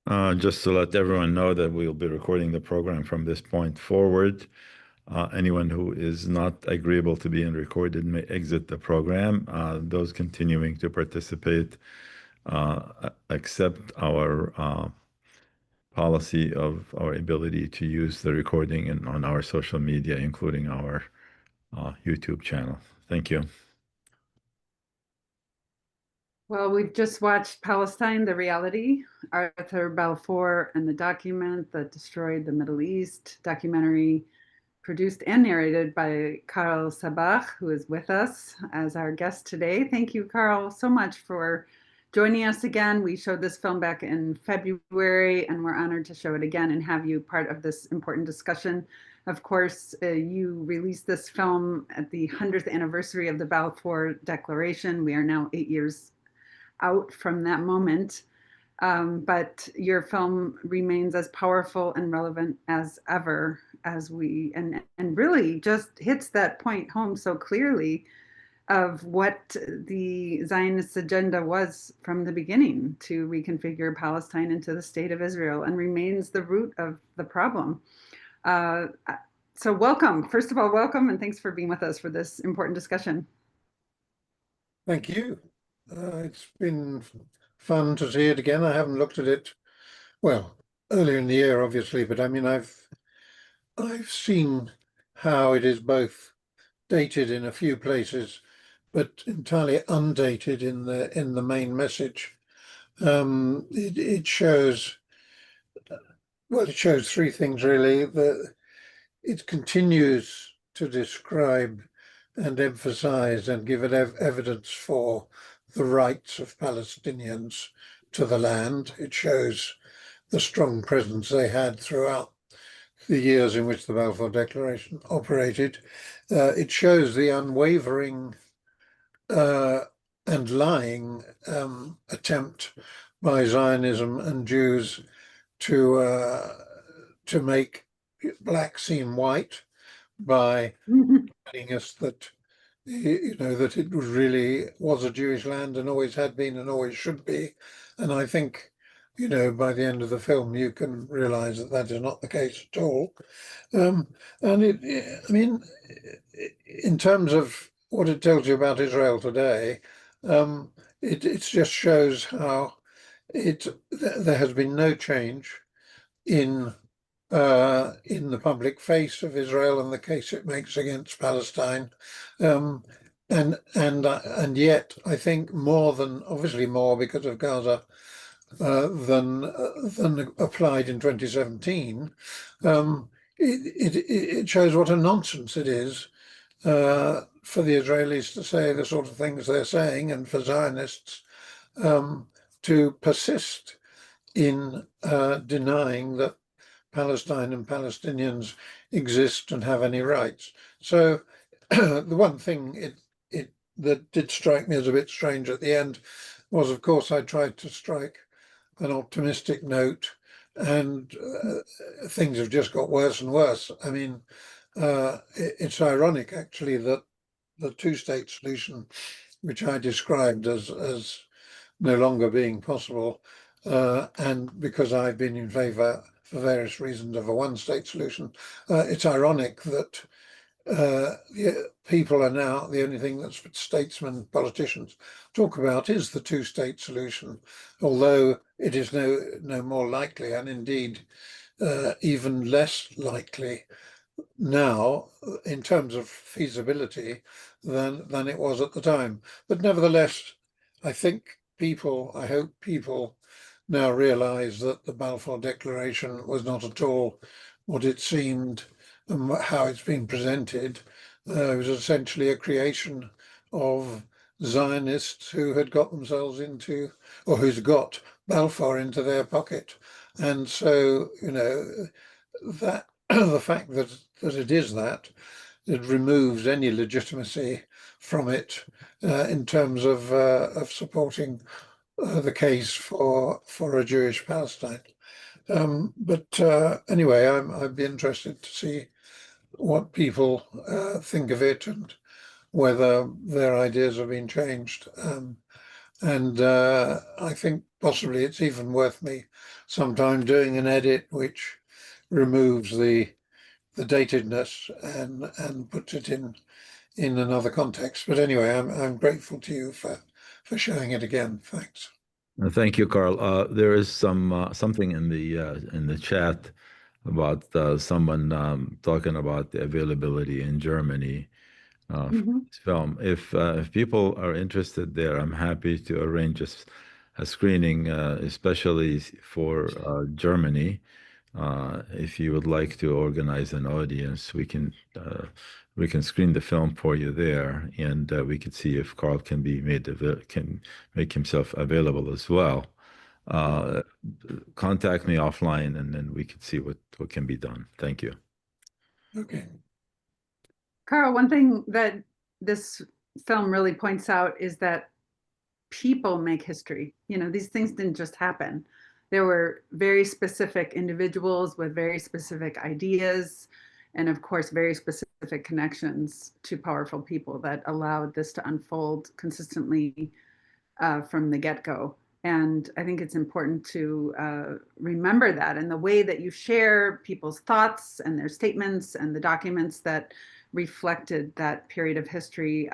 Just to let everyone know that we'll be recording the program from this point forward. Anyone who is not agreeable to being recorded may exit the program. Those continuing to participate accept our policy of our ability to use the recording on our social media, including our YouTube channel. Thank you. Well, we've just watched Palestine, the Reality, Arthur Balfour and the Document That Destroyed the Middle East, documentary produced and narrated by Karl Sabbagh, who is with us as our guest today. Thank you, Karl, so much for joining us again. We showed this film back in February, and we're honored to show it again and have you part of this important discussion. Of course, you released this film at the 100th anniversary of the Balfour Declaration. We are now 8 years out from that moment, but your film remains as powerful and relevant as ever, as we and really just hits that point home so clearly of what the Zionist agenda was from the beginning, to reconfigure Palestine into the state of Israel, and remains the root of the problem. So welcome, first of all, welcome, and thanks for being with us for this important discussion. Thank you. It's been fun to see it again. I haven't looked at it, well, earlier in the year, obviously, but I mean, I've seen how it is both dated in a few places, but entirely undated in the main message. It shows, well, it shows three things really. It continues to describe and emphasize and give it evidence for the rights of Palestinians to the land. It shows the strong presence they had throughout the years in which the Balfour Declaration operated. It shows the unwavering and lying attempt by Zionism and Jews to make black seem white by telling us that that it really was a Jewish land and always had been and always should be. And I think, by the end of the film, you can realize that that is not the case at all. And I mean, in terms of what it tells you about Israel today, it just shows how there has been no change in the public face of Israel and the case it makes against Palestine, and yet I think obviously more because of Gaza than applied in 2017. It shows what a nonsense it is for the Israelis to say the sort of things they're saying, and for Zionists to persist in denying that Palestine and Palestinians exist and have any rights. So the one thing that did strike me as a bit strange at the end was, of course, I tried to strike an optimistic note, and things have just got worse and worse. I mean, it's ironic, actually, that the two-state solution, which I described as no longer being possible, and because I've been in favor, for various reasons, of a one-state solution, it's ironic that people are now, the only thing that statesmen, politicians talk about is the two-state solution, although it is no more likely, and indeed even less likely now in terms of feasibility than it was at the time. But nevertheless, I hope people now realize that the Balfour Declaration was not at all what it seemed and how it's been presented. It was essentially a creation of Zionists who had got themselves into, or who's got Balfour into their pocket. And so, that the fact that it is that, it removes any legitimacy from it in terms of supporting the case for a Jewish Palestine. But anyway, I'd be interested to see what people think of it and whether their ideas have been changed. And I think possibly it's even worth me sometime doing an edit which removes the datedness and puts it in another context. But anyway, I'm grateful to you for showing it again. Thanks. Thank you, Carl. There is something in the chat about someone talking about the availability in Germany for Mhm. this film. If people are interested there, I'm happy to arrange a screening, especially for Germany. If you would like to organize an audience, we can screen the film for you there, and we could see if Carl can be can make himself available as well. Uh, Contact me offline, and then we could see what can be done. Thank you. Okay. Carl, one thing that this film really points out is that people make history. These things didn't just happen. There were very specific individuals with very specific ideas, and of course, very specific connections to powerful people that allowed this to unfold consistently from the get-go. And I think it's important to remember that, and the way that you share people's thoughts and their statements and the documents that reflected that period of history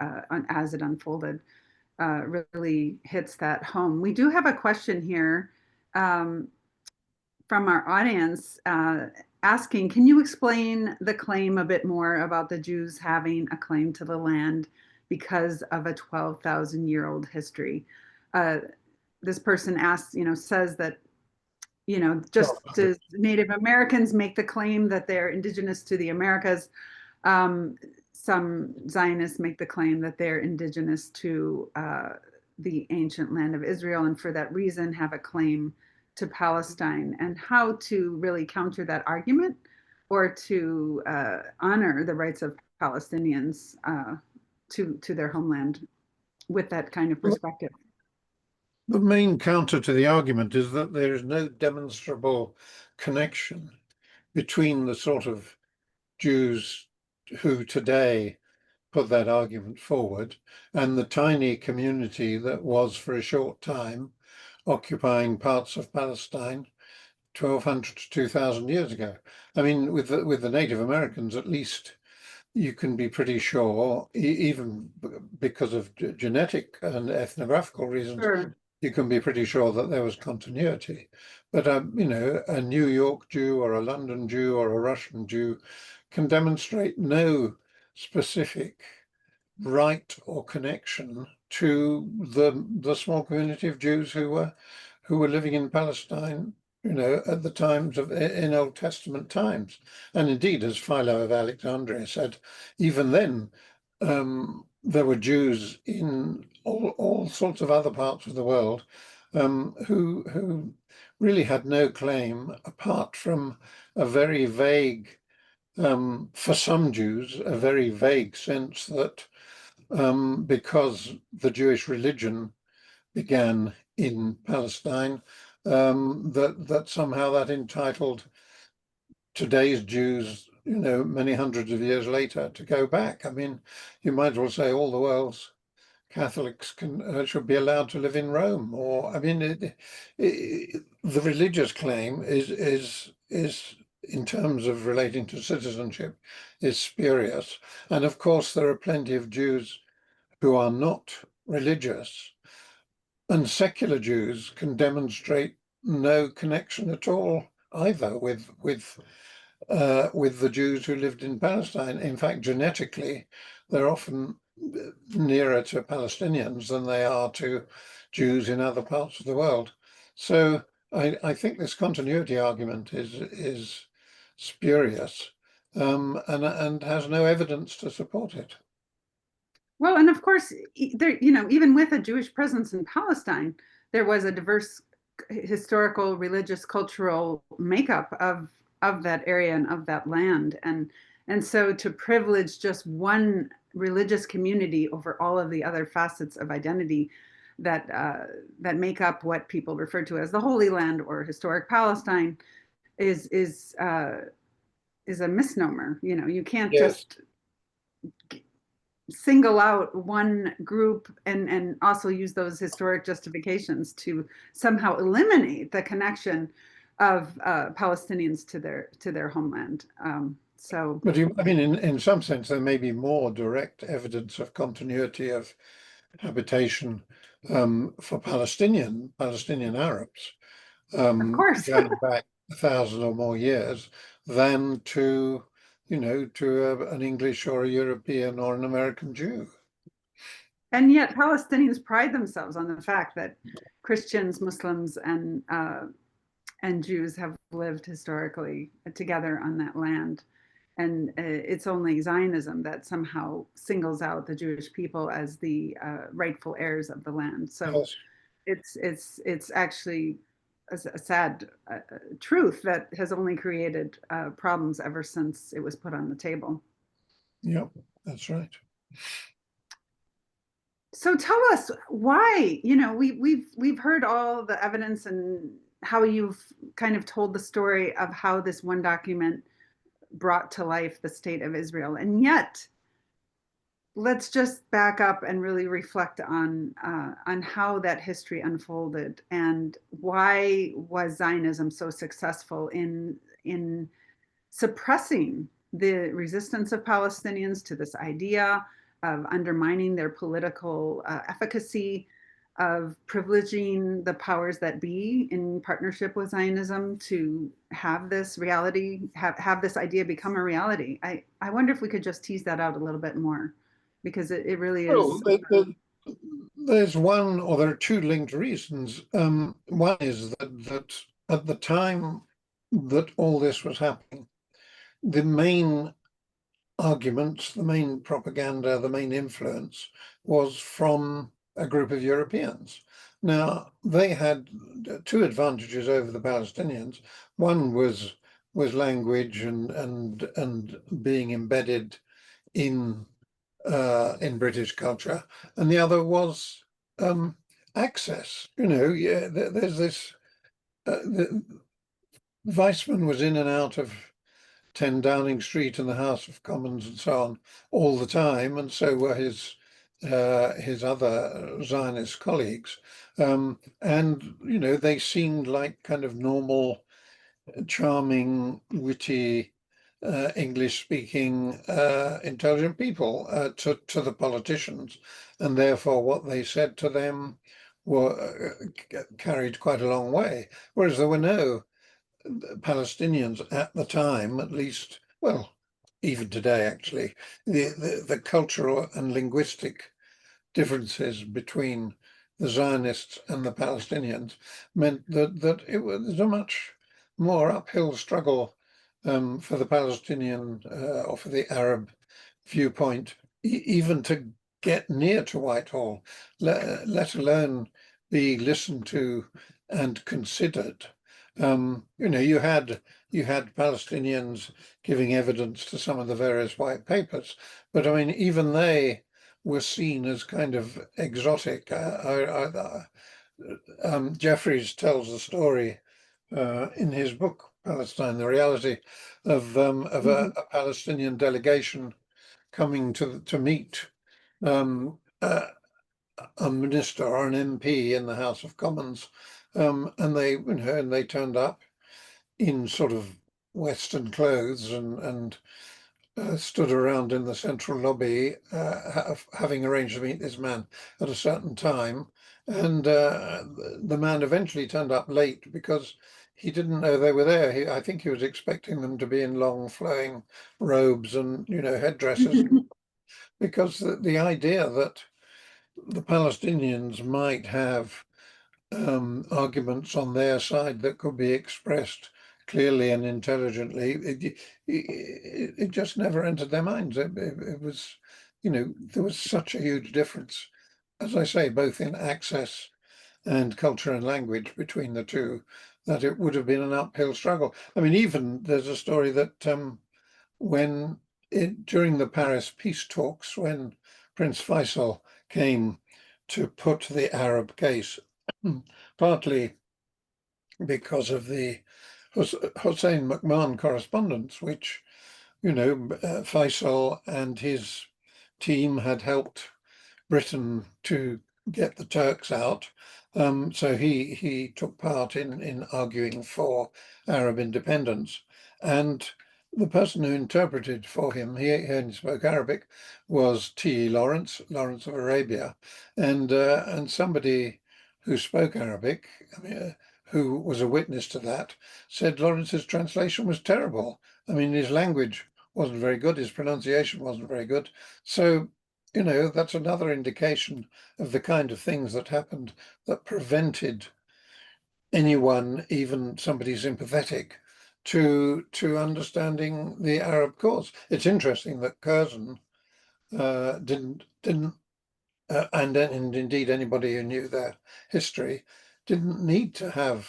as it unfolded really hits that home. We do have a question here um, from our audience asking, can you explain the claim a bit more about the Jews having a claim to the land because of a 12,000-year-old history? This person asks, says that, just as Native Americans make the claim that they're indigenous to the Americas, um, some Zionists make the claim that they're indigenous to the ancient land of Israel, and for that reason have a claim to Palestine, and how to really counter that argument or to honor the rights of Palestinians to their homeland with that kind of perspective. The main counter to the argument is that there is no demonstrable connection between the sort of Jews who today put that argument forward and the tiny community that was for a short time occupying parts of Palestine 1200 to 2000 years ago. I mean, with the Native Americans, at least you can be pretty sure, even because of genetic and ethnographical reasons, Sure. you can be pretty sure that there was continuity. But a New York Jew or a London Jew or a Russian Jew can demonstrate no specific right or connection to the small community of Jews who were living in Palestine, at the times in Old Testament times. And indeed, as Philo of Alexandria said, even then there were Jews in all sorts of other parts of the world who really had no claim apart from a very vague, for some Jews, a very vague sense that because the Jewish religion began in Palestine, that somehow that entitled today's Jews, many hundreds of years later, to go back. I mean, you might as well say all the world's Catholics should be allowed to live in Rome, or I mean, the religious claim is in terms of relating to citizenship is spurious. And of course, there are plenty of Jews who are not religious, and secular Jews can demonstrate no connection at all either with the Jews who lived in Palestine. In fact, genetically, they're often nearer to Palestinians than they are to Jews in other parts of the world. So I think this continuity argument is spurious and has no evidence to support it. Well, and of course, there, even with a Jewish presence in Palestine, there was a diverse historical, religious, cultural makeup of that area and of that land, and so to privilege just one religious community over all of the other facets of identity that that make up what people refer to as the Holy Land or historic Palestine is a misnomer. You can't Yes. just single out one group and also use those historic justifications to somehow eliminate the connection of Palestinians to their homeland. So, But I mean, in some sense, there may be more direct evidence of continuity of habitation for Palestinian Arabs of course. going back 1,000 or more years than to, an English or a European or an American Jew. And yet Palestinians pride themselves on the fact that Christians, Muslims, and Jews have lived historically together on that land. And it's only Zionism that somehow singles out the Jewish people as the rightful heirs of the land. So Yes. it's actually a sad truth that has only created problems ever since it was put on the table. Yep, that's right. So tell us why, we've heard all the evidence and how you've kind of told the story of how this one document brought to life the state of Israel. And yet, let's just back up and really reflect on how that history unfolded and why was Zionism so successful in suppressing the resistance of Palestinians to this idea, of undermining their political efficacy, of privileging the powers that be in partnership with Zionism to have this reality, have this idea become a reality. I wonder if we could just tease that out a little bit more, because it really is. There's one, or there are two linked reasons. One is that at the time that all this was happening, the main arguments, the main propaganda, the main influence was from a group of Europeans. Now, they had two advantages over the Palestinians. One was language and being embedded in British culture, and the other was access. There's this. Weissman was in and out of 10 Downing Street and the House of Commons and so on all the time, and so were his other Zionist colleagues, and they seemed like kind of normal, charming, witty, English-speaking, intelligent people to the politicians, and therefore what they said to them were carried quite a long way. Whereas there were no Palestinians at the time, at least, well, even today, actually, the cultural and linguistic differences between the Zionists and the Palestinians meant that it was a much more uphill struggle for the Palestinian or for the Arab viewpoint, even to get near to Whitehall, let alone be listened to and considered. You had Palestinians giving evidence to some of the various white papers, but I mean, even they were seen as kind of exotic. Jeffries tells the story in his book Palestine, the reality of a Palestinian delegation coming to meet a minister or an MP in the House of Commons, and they turned up in sort of Western clothes and stood around in the central lobby, having arranged to meet this man at a certain time, and the man eventually turned up late because he didn't know they were there. I think he was expecting them to be in long flowing robes and headdresses, because the idea that the Palestinians might have arguments on their side that could be expressed clearly and intelligently, it just never entered their minds. It was, there was such a huge difference, as I say, both in access and culture and language between the two, that it would have been an uphill struggle. I mean, even there's a story that during the Paris peace talks, when Prince Faisal came to put the Arab case, partly because of the Hussein McMahon correspondence, which, Faisal and his team had helped Britain to get the Turks out. So he took part in arguing for Arab independence. And the person who interpreted for him, he only spoke Arabic, was T.E. Lawrence, Lawrence of Arabia, and somebody who spoke Arabic, I mean, who was a witness to that, said Lawrence's translation was terrible. I mean, his language wasn't very good, his pronunciation wasn't very good. So, you know, that's another indication of the kind of things that happened that prevented anyone, even somebody sympathetic, to understanding the Arab cause. It's interesting that Curzon didn't and indeed anybody who knew their history didn't need to have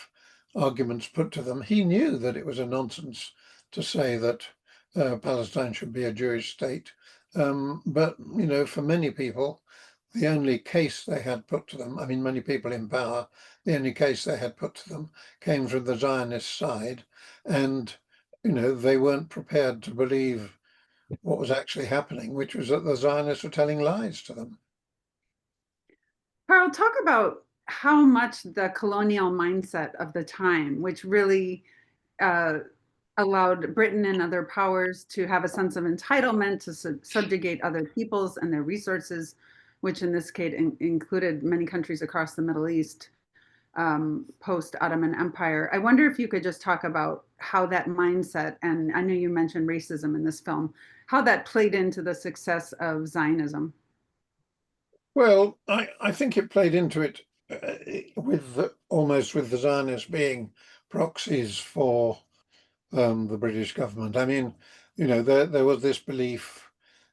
arguments put to them. He knew that it was a nonsense to say that Palestine should be a Jewish state. But, you know, for many people, the only case they had put to them, I mean, many people in power, the only case they had put to them came from the Zionist side. And, you know, they weren't prepared to believe what was actually happening, which was that the Zionists were telling lies to them. Karl, talk about how much the colonial mindset of the time, which really allowed Britain and other powers to have a sense of entitlement to subjugate other peoples and their resources, which in this case included many countries across the Middle East post-Ottoman Empire. I wonder if you could just talk about how that mindset, and I know you mentioned racism in this film, how that played into the success of Zionism. Well, I think it played into it almost with the Zionists being proxies for the British government. I mean, you know, there was this belief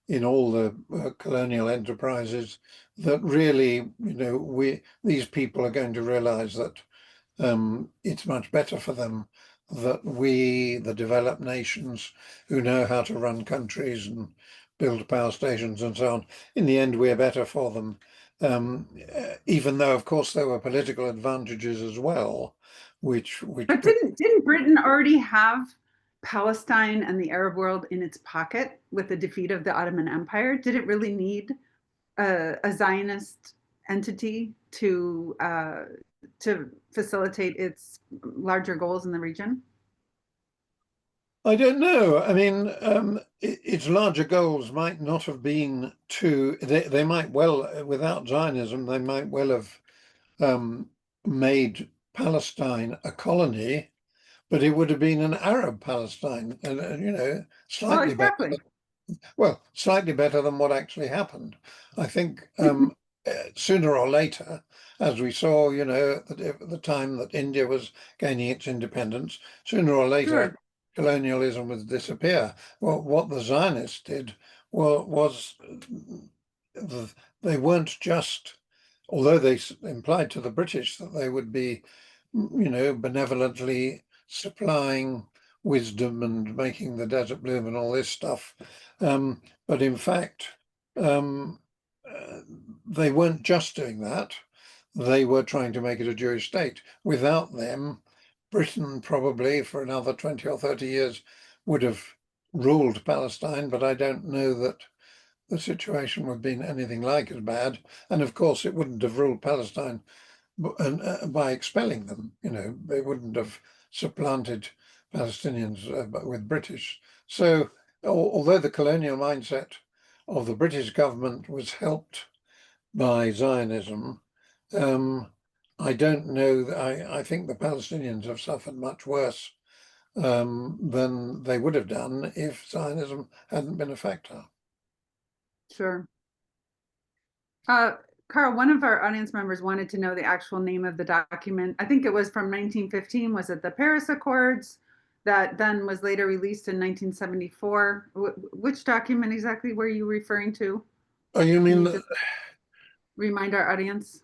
in all the colonial enterprises that really, you know, these people are going to realize that it's much better for them that we, the developed nations who know how to run countries and build power stations and so on, in the end, we're better for them. Even though, of course, there were political advantages as well, which But didn't Britain already have Palestine and the Arab world in its pocket with the defeat of the Ottoman Empire? Did it really need a Zionist entity to facilitate its larger goals in the region? I don't know. I mean, its larger goals might not have been they might well, without Zionism, they might well have made Palestine a colony, but it would have been an Arab Palestine, and you know, slightly better. Well, slightly better than what actually happened. I think sooner or later, as we saw, you know, at the time that India was gaining its independence, sooner or later, Sure. colonialism would disappear. Well, what the Zionists did was they weren't just, although they implied to the British that they would be, you know, benevolently supplying wisdom and making the desert bloom and all this stuff. But in fact, they weren't just doing that. They were trying to make it a Jewish state. Without them, Britain probably for another 20 or 30 years would have ruled Palestine, but I don't know that the situation would have been anything like as bad. And of course, it wouldn't have ruled Palestine by expelling them. You know, they wouldn't have supplanted Palestinians with British. So although the colonial mindset of the British government was helped by Zionism, I don't know. I think the Palestinians have suffered much worse than they would have done if Zionism hadn't been a factor. Sure. Karl, one of our audience members wanted to know the actual name of the document. I think it was from 1915. Was it the Paris Accords that then was later released in 1974? Which document exactly were you referring to? Oh, you mean remind our audience?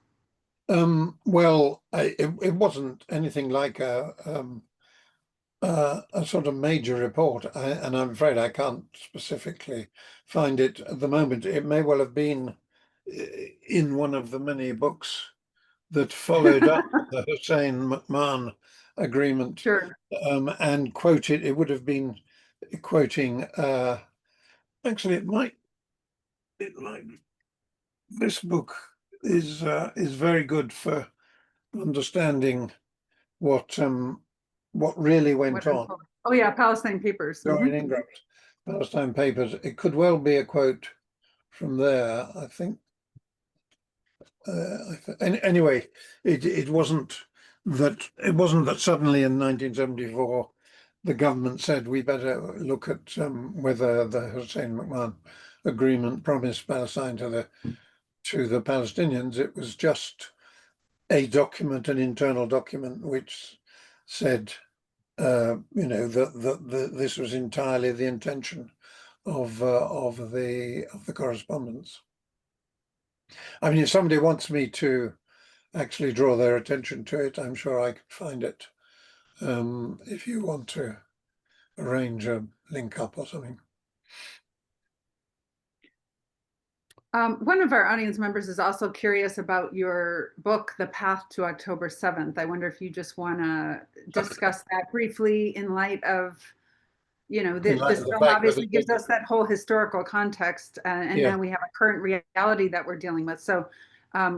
Well, it wasn't anything like a sort of major report, and I'm afraid I can't specifically find it at the moment. It may well have been in one of the many books that followed up the Hussein-McMahon agreement. Sure. And quoted, it would have been quoting, actually it might like this book is very good for understanding what really went on Oh yeah, Palestine Papers. during Ingram's Palestine Papers. It could well be a quote from there, I think. Anyway, it wasn't that suddenly in 1974 the government said we better look at whether the Hussein McMahon agreement promised Palestine to the Palestinians. It was just a document, an internal document, which said, that this was entirely the intention of the correspondence. I mean, if somebody wants me to actually draw their attention to it, I'm sure I could find it. If you want to arrange a link up or something. One of our audience members is also curious about your book, The Path to October 7th. I wonder if you just want to discuss that briefly in light of, this film obviously gives us that whole historical context, and now we have a current reality that we're dealing with. So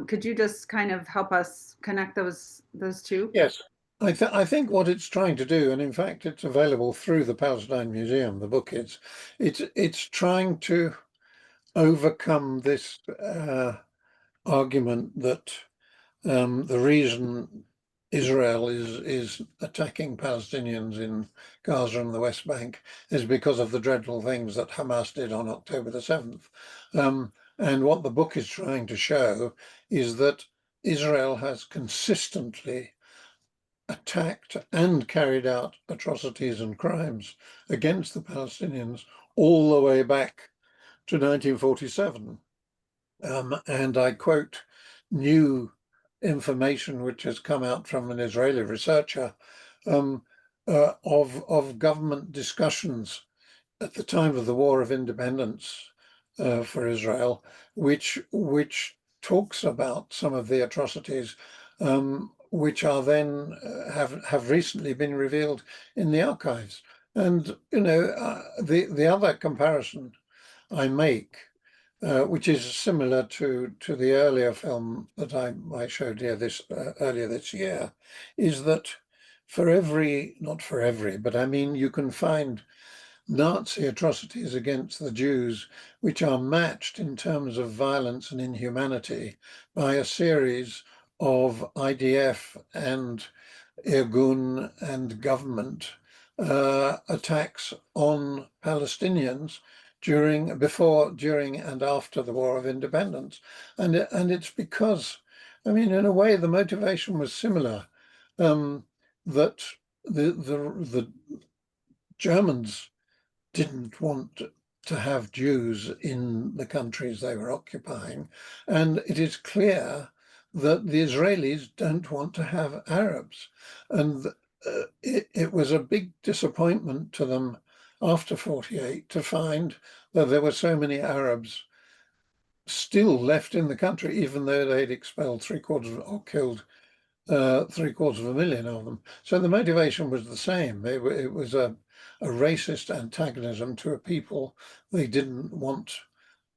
could you just kind of help us connect those two? Yes. I think what it's trying to do, and in fact it's available through the Palestine Museum, the book is, it's trying to overcome this argument that the reason Israel is attacking Palestinians in Gaza and the West Bank is because of the dreadful things that Hamas did on October the 7th. And what the book is trying to show is that Israel has consistently attacked and carried out atrocities and crimes against the Palestinians all the way back to 1947. And I quote new information which has come out from an Israeli researcher of government discussions at the time of the War of Independence for Israel, which talks about some of the atrocities which are then have recently been revealed in the archives. And the other comparison I make, which is similar to the earlier film that I showed here earlier this year, is that not for every, but I mean you can find Nazi atrocities against the Jews which are matched in terms of violence and inhumanity by a series of IDF and Irgun and government attacks on Palestinians before, during, and after the War of Independence, and it's because, I mean, in a way, the motivation was similar. That the Germans didn't want to have Jews in the countries they were occupying, and it is clear that the Israelis don't want to have Arabs, and it was a big disappointment to them after 48 to find that there were so many Arabs still left in the country, even though they'd expelled or killed 750,000 of them. So the motivation was the same. It was a racist antagonism to a people they didn't want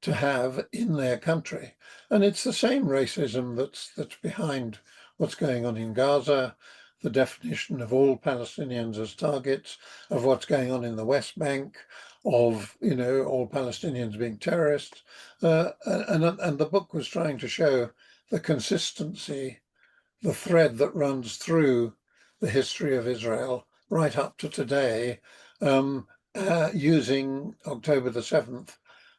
to have in their country. And it's the same racism that's behind what's going on in Gaza, the definition of all Palestinians as targets, of what's going on in the West Bank, of all Palestinians being terrorists. And the book was trying to show the consistency, the thread that runs through the history of Israel right up to today, using October the 7th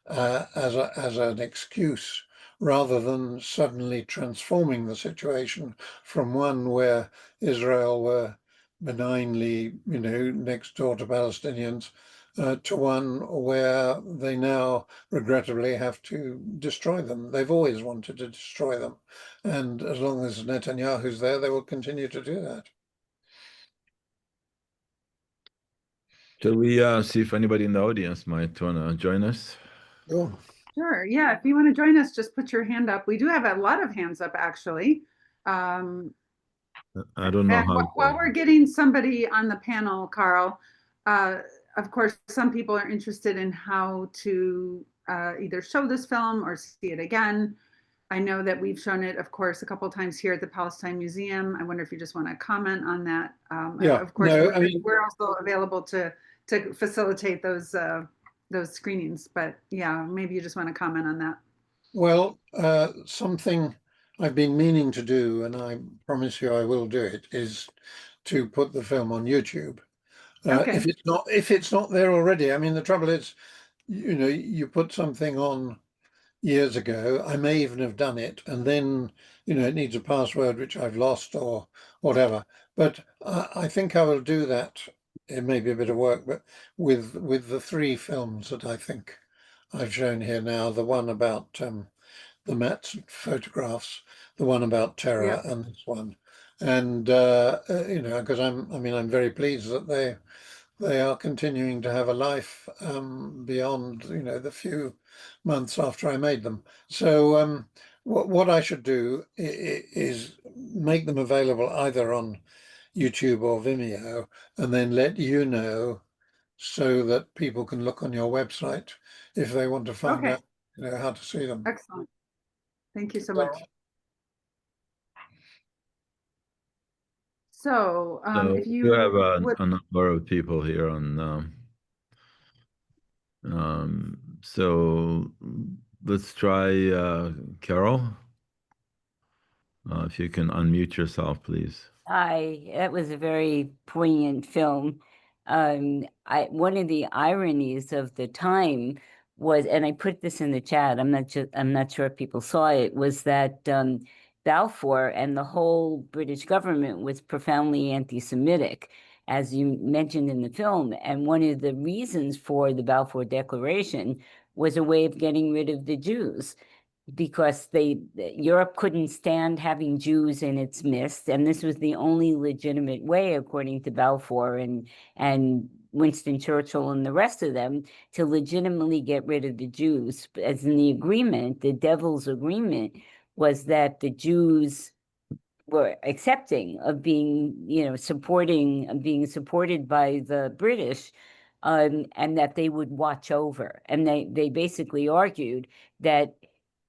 as an excuse, rather than suddenly transforming the situation from one where Israel were benignly, next door to Palestinians, to one where they now regrettably have to destroy them. They've always wanted to destroy them. And as long as Netanyahu's there, they will continue to do that. Shall we see if anybody in the audience might want to join us? Sure. Yeah. If you want to join us, just put your hand up. We do have a lot of hands up, actually. I don't know how. While we're getting somebody on the panel, Karl, of course, some people are interested in how to either show this film or see it again. I know that we've shown it, of course, a couple of times here at the Palestine Museum. I wonder if you just want to comment on that. Yeah, of course, no, I mean, we're also available to facilitate those screenings. But yeah, maybe you just want to comment on that. well, something I've been meaning to do, and I promise you I will do it, is to put the film on YouTube. Okay. If it's not there already, I mean, the trouble is, you put something on years ago, I may even have done it, and then, it needs a password which I've lost or whatever. But I think I will do that. It may be a bit of work, but with the three films that I think I've shown here now, the one about the Met photographs, the one about terror, Yep. and this one. And because I'm very pleased that they are continuing to have a life beyond the few months after I made them. So what I should do is make them available either on YouTube or Vimeo, and then let you know so that people can look on your website if they want to find Okay. out how to see them. Excellent. Thank you so much. So, So if you have you would, a number of people here on. So let's try Carol. If you can unmute yourself, please. Hi, that was a very poignant film. One of the ironies of the time was, and I put this in the chat, I'm not sure if people saw it, was that Balfour and the whole British government was profoundly anti-Semitic, as you mentioned in the film. And one of the reasons for the Balfour Declaration was a way of getting rid of the Jews, because Europe couldn't stand having Jews in its midst, and this was the only legitimate way, according to Balfour and Winston Churchill and the rest of them, to legitimately get rid of the Jews. As in the agreement, the Devil's Agreement, was that the Jews were accepting of being, being supported by the British, and that they would watch over. And they basically argued that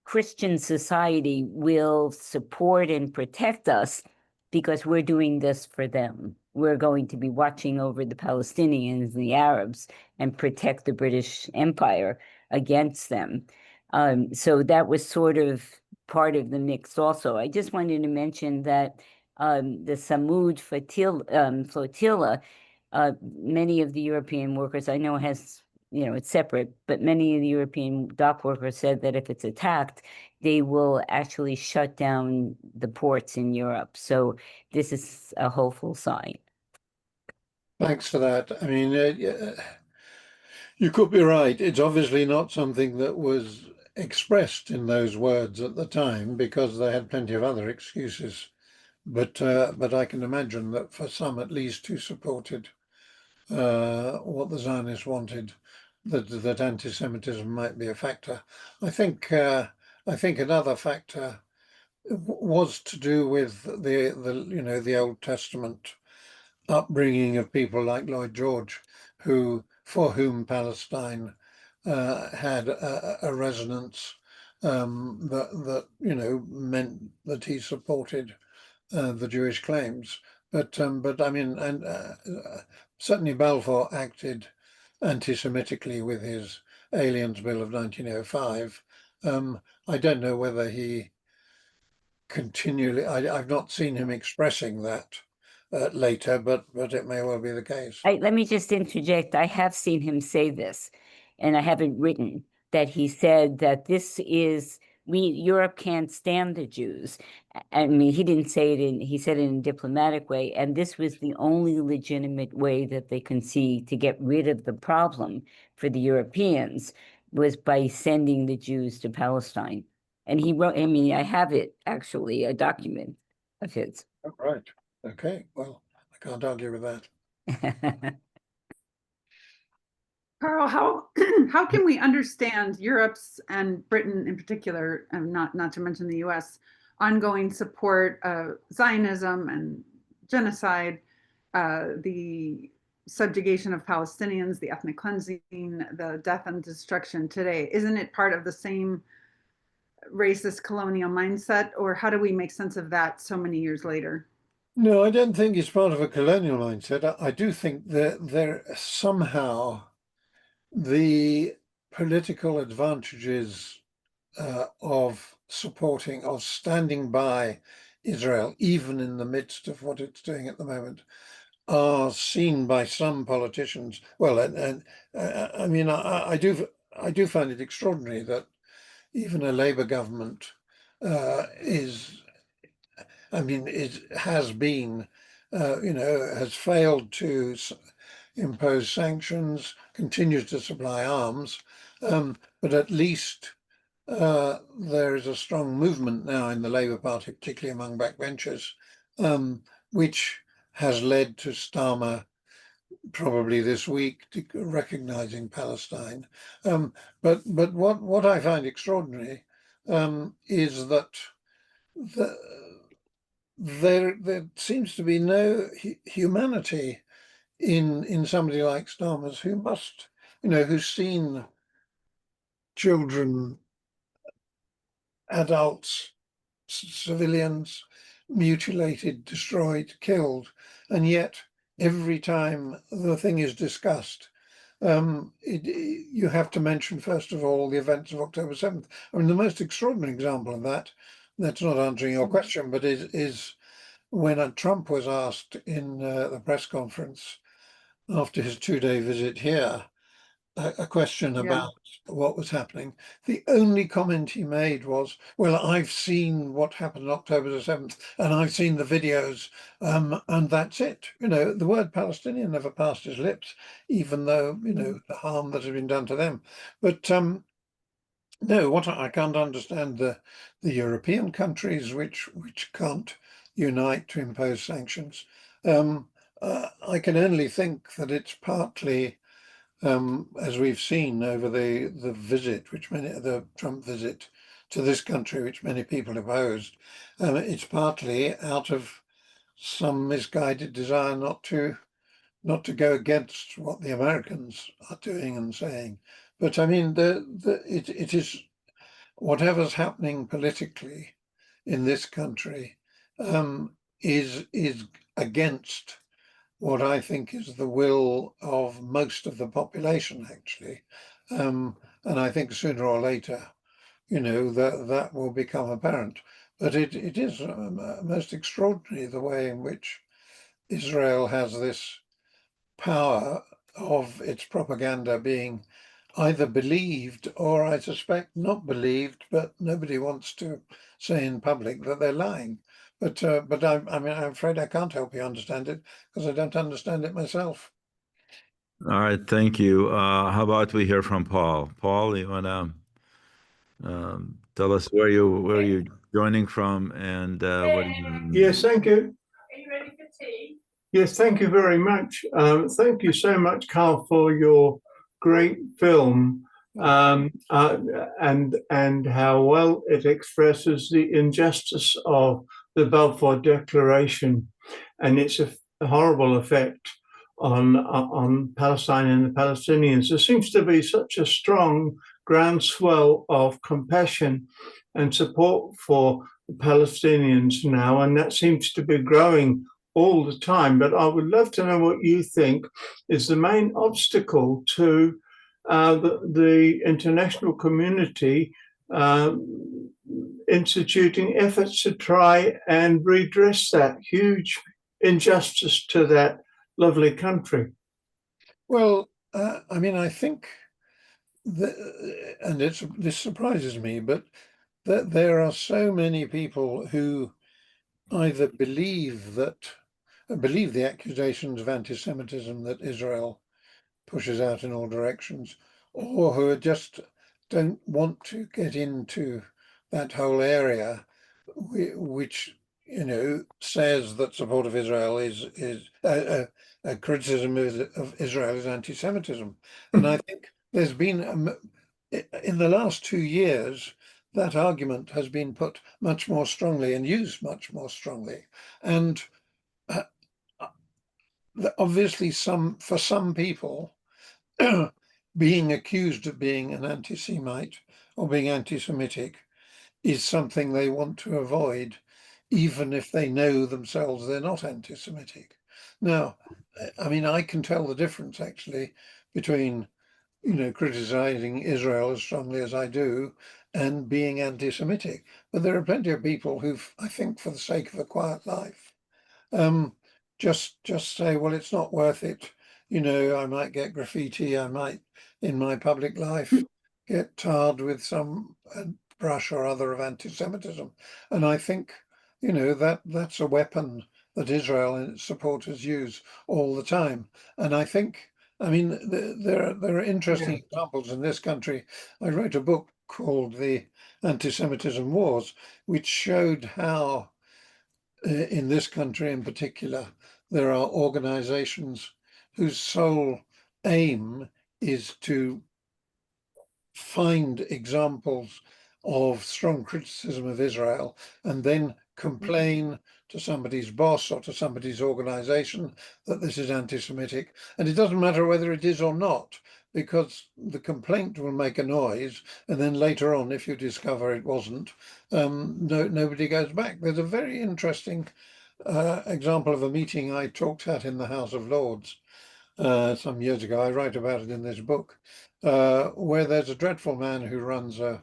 Christian society will support and protect us because we're doing this for them. We're going to be watching over the Palestinians and the Arabs and protect the British Empire against them. So that was sort of part of the mix also. I just wanted to mention that the Samud flotilla, many of the European workers, I know has, it's separate, but many of the European dock workers said that if it's attacked, they will actually shut down the ports in Europe. So this is a hopeful sign. Thanks for that. I mean, you could be right. It's obviously not something that was expressed in those words at the time because they had plenty of other excuses. But I can imagine that for some, at least, who supported what the Zionists wanted, that anti-Semitism might be a factor. I think another factor was to do with the Old Testament upbringing of people like Lloyd George, for whom Palestine had a resonance that meant that he supported the Jewish claims. But I mean, and certainly Balfour acted anti-Semitically with his Aliens Bill of 1905. I don't know whether he continually. I've not seen him expressing that later, but it may well be the case. Let me just interject. I have seen him say this, and I haven't written that he said that Europe can't stand the Jews. I mean, he didn't say it he said it in a diplomatic way, and this was the only legitimate way that they can see to get rid of the problem for the Europeans, was by sending the Jews to Palestine. And he wrote, I mean, I have it actually, a document of his. Oh, right. Okay. Well, I can't argue with that. Karl, how can we understand Europe's and Britain in particular, and not to mention the U.S., ongoing support of Zionism and genocide, the subjugation of Palestinians, the ethnic cleansing, the death and destruction today, isn't it part of the same racist colonial mindset? Or how do we make sense of that so many years later? No, I don't think it's part of a colonial mindset. I do think that there somehow the political advantages of supporting, of standing by Israel, even in the midst of what it's doing at the moment, are seen by some politicians. Well, and I mean, I do find it extraordinary that even a Labour government has been, has failed to impose sanctions, continues to supply arms, but at least there is a strong movement now in the Labour Party, particularly among backbenchers, which has led to Starmer probably this week recognizing Palestine. But what I find extraordinary is that there seems to be no humanity in somebody like Starmer's, who must, who's seen children, adults, civilians mutilated, destroyed, killed, and yet every time the thing is discussed, you have to mention first of all the events of October 7th. I mean, the most extraordinary example of that's not answering your question, but is when Trump was asked in the press conference after his 2-day visit here, a question about what was happening. The only comment he made was, well, I've seen what happened on October the 7th, and I've seen the videos, and that's it. The word Palestinian never passed his lips, even though, the harm that has been done to them. But no, what I can't understand the European countries which can't unite to impose sanctions. I can only think that it's partly, as we've seen over the Trump visit to this country, which many people opposed, it's partly out of some misguided desire not to go against what the Americans are doing and saying. But I mean, it is whatever's happening politically in this country is against what I think is the will of most of the population, actually. And I think sooner or later, that will become apparent. But it is most extraordinary the way in which Israel has this power of its propaganda being either believed or, I suspect, not believed, but nobody wants to say in public that they're lying. But I'm afraid I can't help you understand it because I don't understand it myself. All right, thank you. How about we hear from Paul? Paul, you want to tell us where you joining from and what do you... Yes, thank you. Are you ready for tea? Yes, thank you very much. Thank you so much, Karl, for your great film, and how well it expresses the injustice of the Balfour Declaration and its horrible effect on Palestine and the Palestinians. There seems to be such a strong groundswell of compassion and support for the Palestinians now, and that seems to be growing all the time. But I would love to know what you think is the main obstacle to the international community instituting efforts to try and redress that huge injustice to that lovely country. Well, I mean, I think and this surprises me, but that there are so many people who either believe the accusations of anti-Semitism that Israel pushes out in all directions, or who just don't want to get into that whole area, which says that support of Israel is a criticism of Israel is anti-Semitism. And I think there's been in the last 2 years that argument has been put much more strongly and used much more strongly. And obviously for some people, being accused of being an anti-Semite or being anti-Semitic is something they want to avoid, even if they know themselves they're not anti-Semitic. Now, I mean, I can tell the difference actually between, criticizing Israel as strongly as I do and being anti-Semitic. But there are plenty of people who, I think, for the sake of a quiet life, just say, well, it's not worth it. I might get graffiti, I might, in my public life, get tarred with some brush or other of anti-Semitism. And I think, that's a weapon that Israel and its supporters use all the time. And I think, I mean, there are interesting examples in this country. I wrote a book called The Anti-Semitism Wars, which showed how in this country in particular, there are organizations whose sole aim is to find examples of strong criticism of Israel and then complain to somebody's boss or to somebody's organization that this is anti-Semitic. And it doesn't matter whether it is or not, because the complaint will make a noise, and then later on, if you discover it wasn't, nobody goes back. There's a very interesting example of a meeting I talked at in the House of Lords some years ago. I write about it in this book, where there's a dreadful man who runs a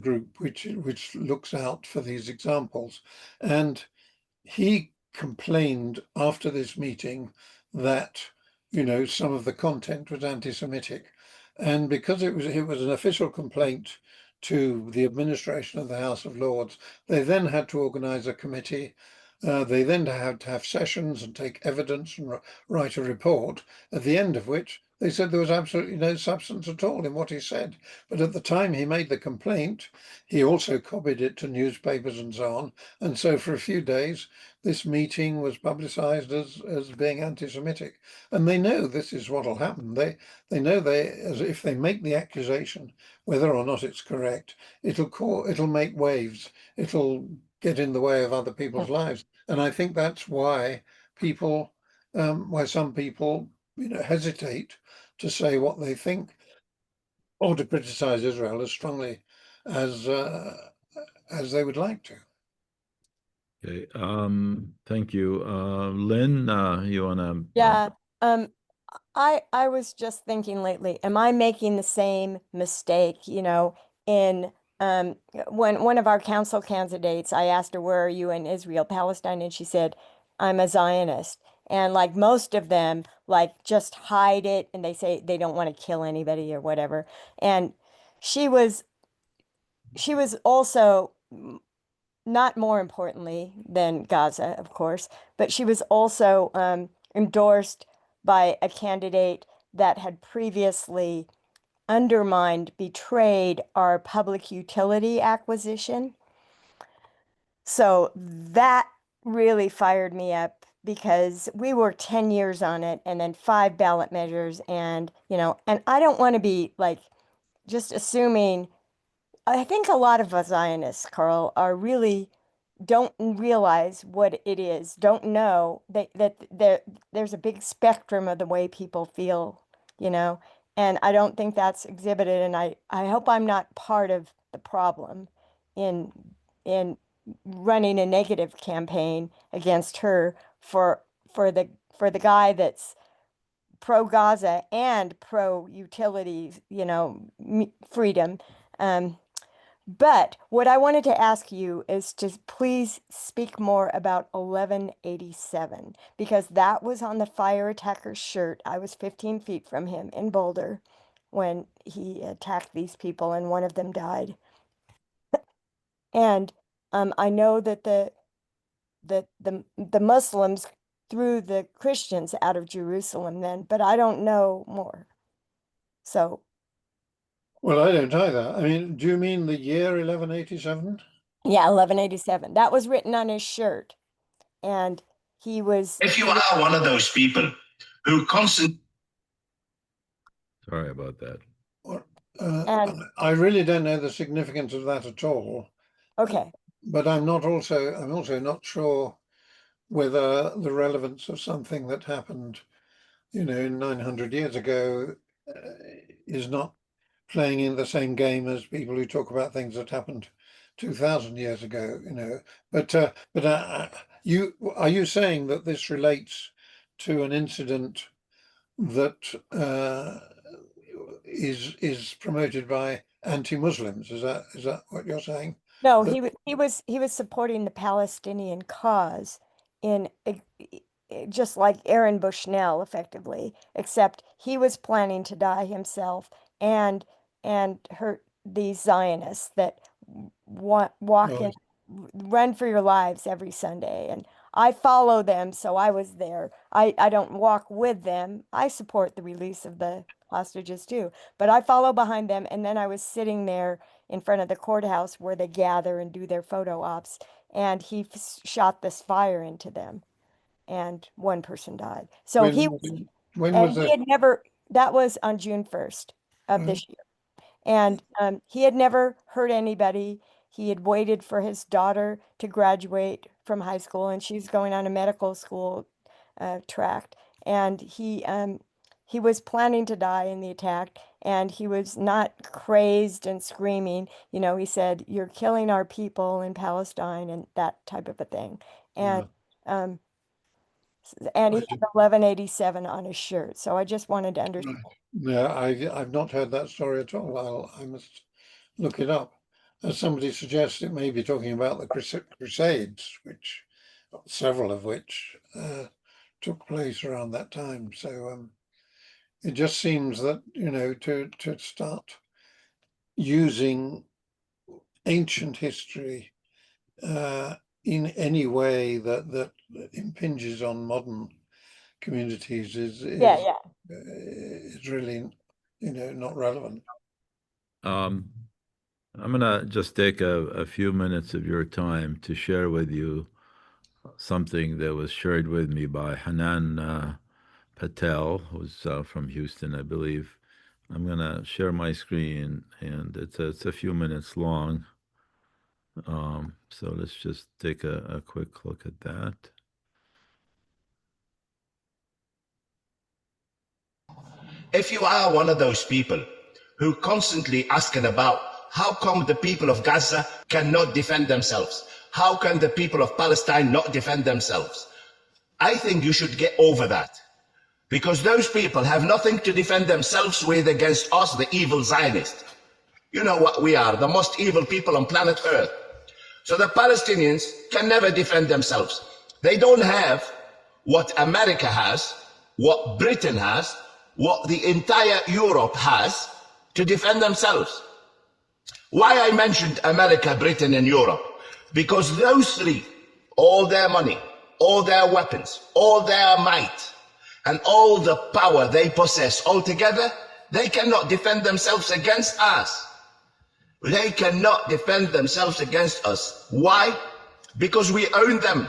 group which looks out for these examples, and he complained after this meeting that some of the content was anti-Semitic, and because it was an official complaint to the administration of the House of Lords, they then had to organize a committee. They then had to have sessions and take evidence and write a report, at the end of which they said there was absolutely no substance at all in what he said. But at the time he made the complaint, he also copied it to newspapers and so on. And so for a few days, this meeting was publicized as being anti-Semitic. And they know this is what will happen. They know as if they make the accusation, whether or not it's correct, it'll make waves. It'll get in the way of other people's lives. And I think that's why some people, hesitate to say what they think or to criticize Israel as strongly as they would like to. Okay, thank you. Lynn, you wanna? Yeah. I was just thinking lately, am I making the same mistake, in when one of our council candidates, I asked her, where are you in Israel, Palestine? And she said, I'm a Zionist. And like most of them, like just hide it and they say they don't want to kill anybody or whatever. And she was also not more importantly than Gaza, of course, but she was also endorsed by a candidate that had previously undermined, betrayed our public utility acquisition. So that really fired me up because we worked 10 years on it and then 5 ballot measures and I don't want to be like just assuming. I think a lot of us Zionists, Karl, are really don't realize what it is, don't know that there's a big spectrum of the way people feel, and I don't think that's exhibited, and I hope I'm not part of the problem in in running a negative campaign against her for the guy that's pro Gaza and pro utilities, freedom. But what I wanted to ask you is to please speak more about 1187, because that was on the fire attacker's shirt. I was 15 feet from him in Boulder when he attacked these people, and one of them died. And I know that the Muslims threw the Christians out of Jerusalem then, but I don't know more. So. Well, I don't either. I mean, do you mean the year 1187? Yeah, 1187. That was written on his shirt. And he was. If you are one of those people who constantly. Sorry about that. Well, I really don't know the significance of that at all. Okay. But I'm also not sure whether the relevance of something that happened, 900 years ago is not playing in the same game as people who talk about things that happened 2,000 years ago, But are you saying that this relates to an incident that is promoted by anti-Muslims? Is that what you're saying? No, That- he was supporting the Palestinian cause in just like Aaron Bushnell, effectively, except he was planning to die himself and hurt these Zionists that walk Right. run for your lives every Sunday. And I follow them, so I was there. I don't walk with them. I support the release of the hostages too, but I follow behind them. And then I was sitting there in front of the courthouse where they gather and do their photo ops, and he shot this fire into them, and one person died. So when, he when and was he that? had never, that was on June 1st of this year. And he had never hurt anybody. He had waited for his daughter to graduate from high school, and she's going on a medical school track. And he was planning to die in the attack, and he was not crazed and screaming. He said, "You're killing our people in Palestine," and that type of a thing. And and he had 1187 on his shirt. So I just wanted to understand. No, I've not heard that story at all. I must look it up. As somebody suggests, it may be talking about the Crusades, which several of which took place around that time. So it just seems that to start using ancient history in any way that impinges on modern communities is really not relevant. I'm gonna just take a few minutes of your time to share with you something that was shared with me by Hanan Patel, who's from Houston, I believe. I'm gonna share my screen, and it's a few minutes long. So let's just take a quick look at that. If you are one of those people who constantly asking about how come the people of Gaza cannot defend themselves, how can the people of Palestine not defend themselves, I think you should get over that. Because those people have nothing to defend themselves with against us, the evil Zionists. You know what we are, the most evil people on planet Earth. So the Palestinians can never defend themselves. They don't have what America has, what Britain has, what the entire Europe has to defend themselves. Why I mentioned America, Britain, and Europe? Because those three, all their money, all their weapons, all their might, and all the power they possess altogether, they cannot defend themselves against us. They cannot defend themselves against us. Why? Because we own them.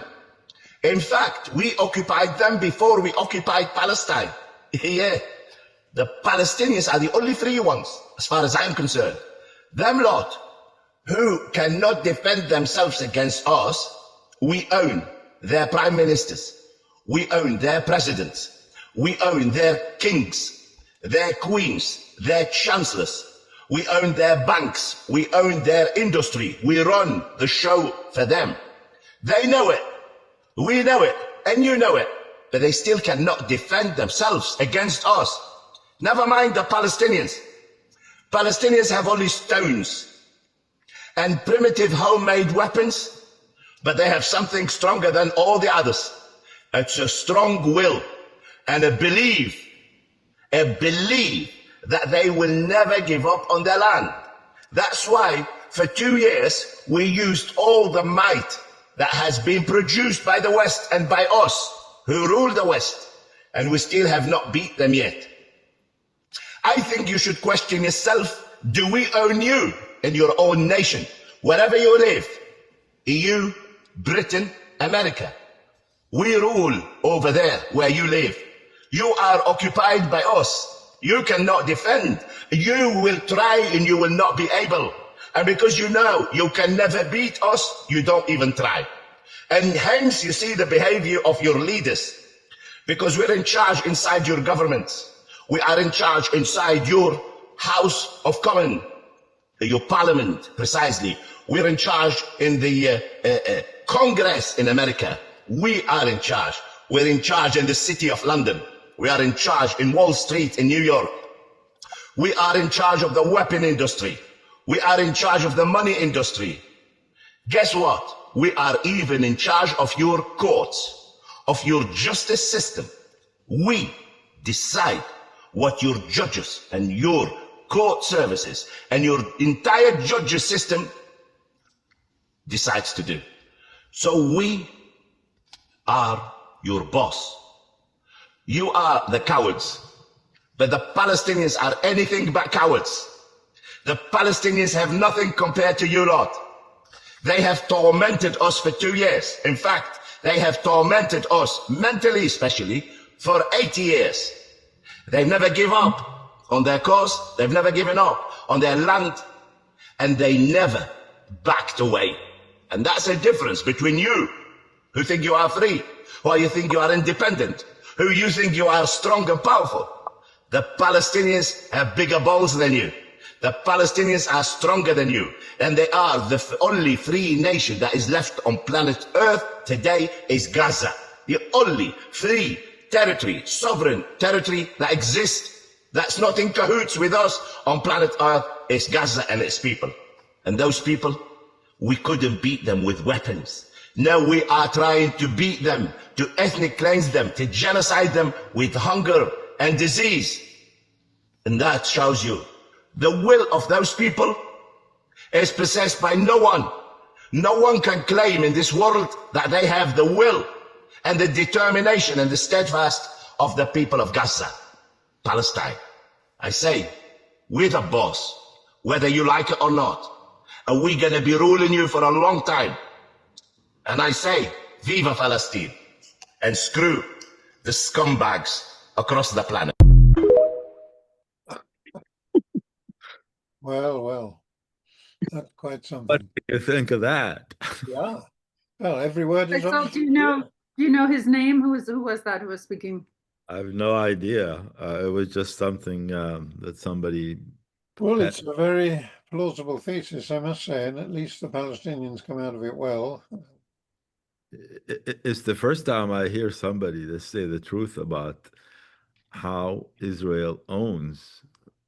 In fact, we occupied them before we occupied Palestine. Yeah. The Palestinians are the only free ones, as far as I'm concerned. Them lot who cannot defend themselves against us, we own their prime ministers. We own their presidents. We own their kings, their queens, their chancellors. We own their banks. We own their industry. We run the show for them. They know it. We know it. And you know it. But they still cannot defend themselves against us. Never mind the Palestinians. Palestinians have only stones and primitive homemade weapons, but they have something stronger than all the others. It's a strong will and a belief that they will never give up on their land. That's why for 2 years we used all the might that has been produced by the West and by us who rule the West, and we still have not beat them yet. I think you should question yourself, do we own you in your own nation, wherever you live? EU, Britain, America. We rule over there where you live. You are occupied by us. You cannot defend. You will try and you will not be able. And because you know you can never beat us, you don't even try. And hence you see the behavior of your leaders, because we're in charge inside your governments. We are in charge inside your House of Commons, your parliament, precisely. We're in charge in the Congress in America. We are in charge. We're in charge in the City of London. We are in charge in Wall Street in New York. We are in charge of the weapon industry. We are in charge of the money industry. Guess what? We are even in charge of your courts, of your justice system. We decide what your judges and your court services and your entire judges system decides to do. So we are your boss. You are the cowards, but the Palestinians are anything but cowards. The Palestinians have nothing compared to you lot. They have tormented us for 2 years. In fact, they have tormented us, mentally especially, for 80 years. They've never given up on their cause. They've never given up on their land. And they never backed away. And that's a difference between you, who think you are free, or you think you are independent, who you think you are strong and powerful. The Palestinians have bigger balls than you. The Palestinians are stronger than you, and they are the only free nation that is left on planet Earth today is Gaza. The only free territory, sovereign territory that exists, that's not in cahoots with us on planet Earth, is Gaza and its people. And those people, we couldn't beat them with weapons. No, we are trying to beat them, to ethnic cleanse them, to genocide them with hunger and disease. And that shows you the will of those people is possessed by no one. No one can claim in this world that they have the will and the determination and the steadfast of the people of Gaza, Palestine. I say, we're the boss, whether you like it or not. And we're going to be ruling you for a long time. And I say, Viva Palestine, and screw the scumbags across the planet. Well, well, that's quite What something. do you think of that? Yeah. Well, every word is So on. do you know his name? Who was that who was speaking? I have no idea. It was just something that somebody. Well, it's a very plausible thesis, I must say, and at least the Palestinians come out of it well. It's the first time I hear somebody that say the truth about how Israel owns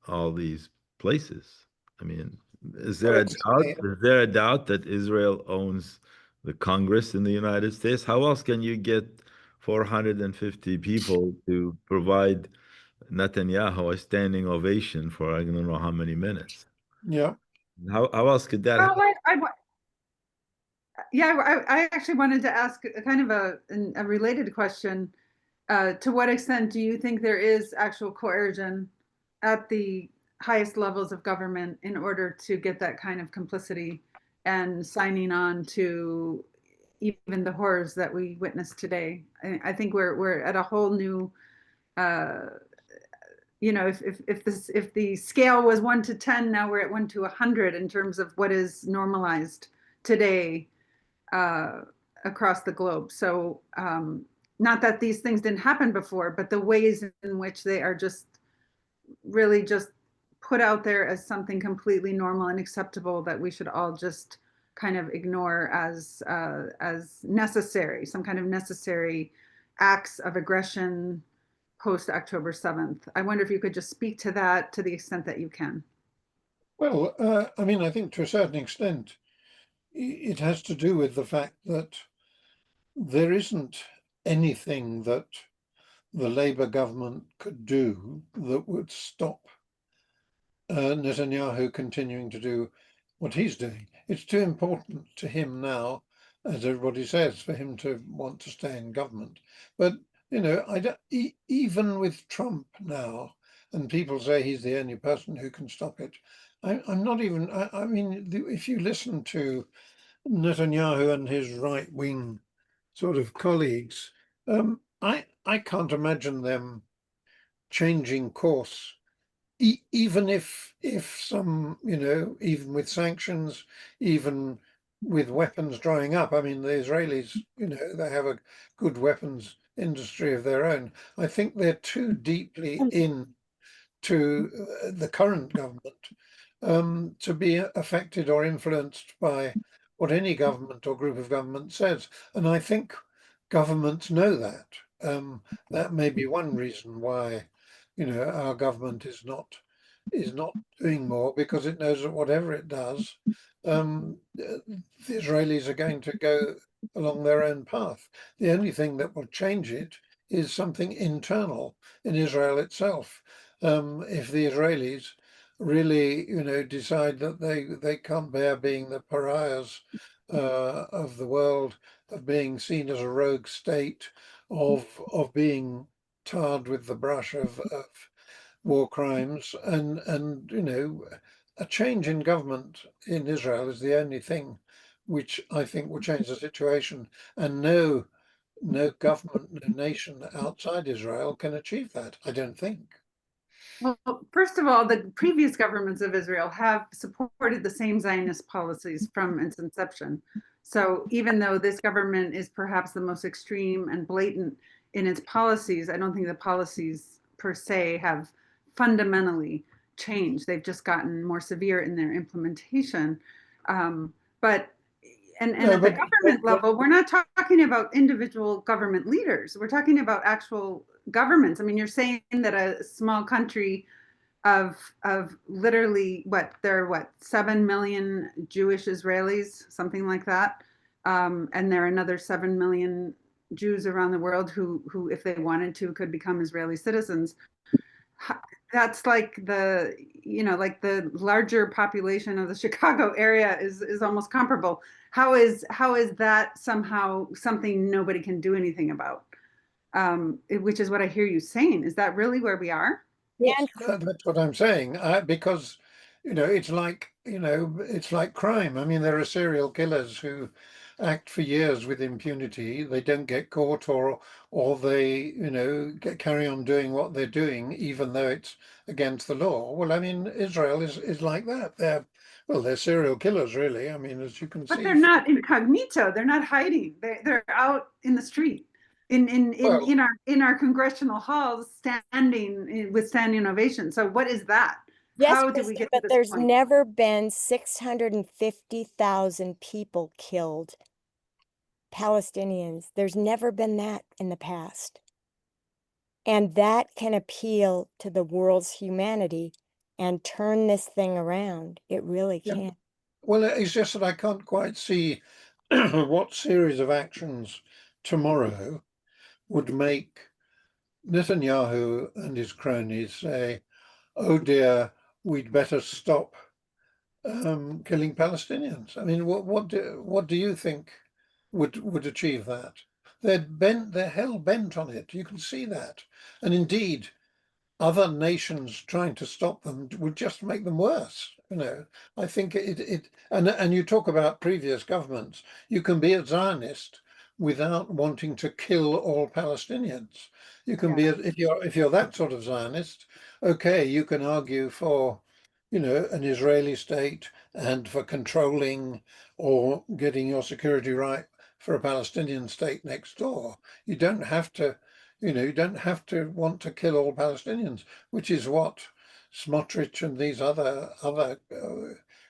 all these places. I mean, is there a doubt? Is there a doubt that Israel owns the Congress in the United States? How else can you get 450 people to provide Netanyahu a standing ovation for I don't know how many minutes? Yeah. How else could that happen? I actually wanted to ask a kind of a related question. To what extent do you think there is actual coercion at the highest levels of government in order to get that kind of complicity and signing on to even the horrors that we witnessed today? I think we're at a whole new, if the scale was 1 to 10, now we're at 1 to 100 in terms of what is normalized today across the globe. So not that these things didn't happen before, but the ways in which they are just really just put out there as something completely normal and acceptable that we should all just kind of ignore as necessary, some kind of necessary acts of aggression post October 7th. I wonder if you could just speak to that to the extent that you can. Well, I mean, I think to a certain extent, it has to do with the fact that there isn't anything that the Labour government could do that would stop Netanyahu continuing to do what he's doing. It's too important to him now, as everybody says, for him to want to stay in government. But, you know, even with Trump now, and people say he's the only person who can stop it, I'm not even, I mean, if you listen to Netanyahu and his right-wing sort of colleagues, I can't imagine them changing course, even if some, you know, even with sanctions, even with weapons drying up. I mean, the Israelis, you know, they have a good weapons industry of their own. I think they're too deeply in to the current government to be affected or influenced by what any government or group of government says. And I think governments know that. That may be one reason why, you know, our government is not doing more, because it knows that whatever it does, the Israelis are going to go along their own path. The only thing that will change it is something internal in Israel itself. If the Israelis really, you know, decide that they can't bear being the pariahs of the world, of being seen as a rogue state, of being tarred with the brush of war crimes, and you know, a change in government in Israel is the only thing which I think will change the situation, and no government, no nation outside Israel can achieve that, I don't think. Well, first of all, the previous governments of Israel have supported the same Zionist policies from its inception. So even though this government is perhaps the most extreme and blatant in its policies, I don't think the policies per se have fundamentally changed. They've just gotten more severe in their implementation. But and No, at the government level, we're not talking about individual government leaders. We're talking about actual governments. I mean, you're saying that a small country of literally there are 7 million Jewish Israelis, something like that, and there are another 7 million Jews around the world who if they wanted to, could become Israeli citizens. That's like the, you know, like the larger population of the Chicago area is almost comparable. How is that somehow something nobody can do anything about? Which is what I hear you saying. Is that really where we are? Yes, that's what I'm saying. Because, you know, it's like, you know, it's like crime. I mean, there are serial killers who act for years with impunity. They don't get caught, or they, you know, carry on doing what they're doing, even though it's against the law. Well, I mean, Israel is like that. They're serial killers, really. I mean, as you can see. But they're not incognito. They're not hiding. They're out in the street, in our congressional halls, standing with standing ovation. So what is that? Yes, How do we get but to this there's point? never been 650,000 people killed, Palestinians. There's never been that in the past. And that can appeal to the world's humanity and turn this thing around. It really Yeah. can. Well, it's just that I can't quite see what series of actions tomorrow would make Netanyahu and his cronies say, "Oh dear, we'd better stop killing Palestinians." I mean, what do you think would achieve that? They're hell bent on it. You can see that, and indeed, other nations trying to stop them would just make them worse. You know, I think and you talk about previous governments. You can be a Zionist without wanting to kill all Palestinians. You can be if you're that sort of Zionist, okay, you can argue for, you know, an Israeli state and for controlling or getting your security right for a Palestinian state next door. You don't have to, you know, you don't have to want to kill all Palestinians, which is what Smotrich and these other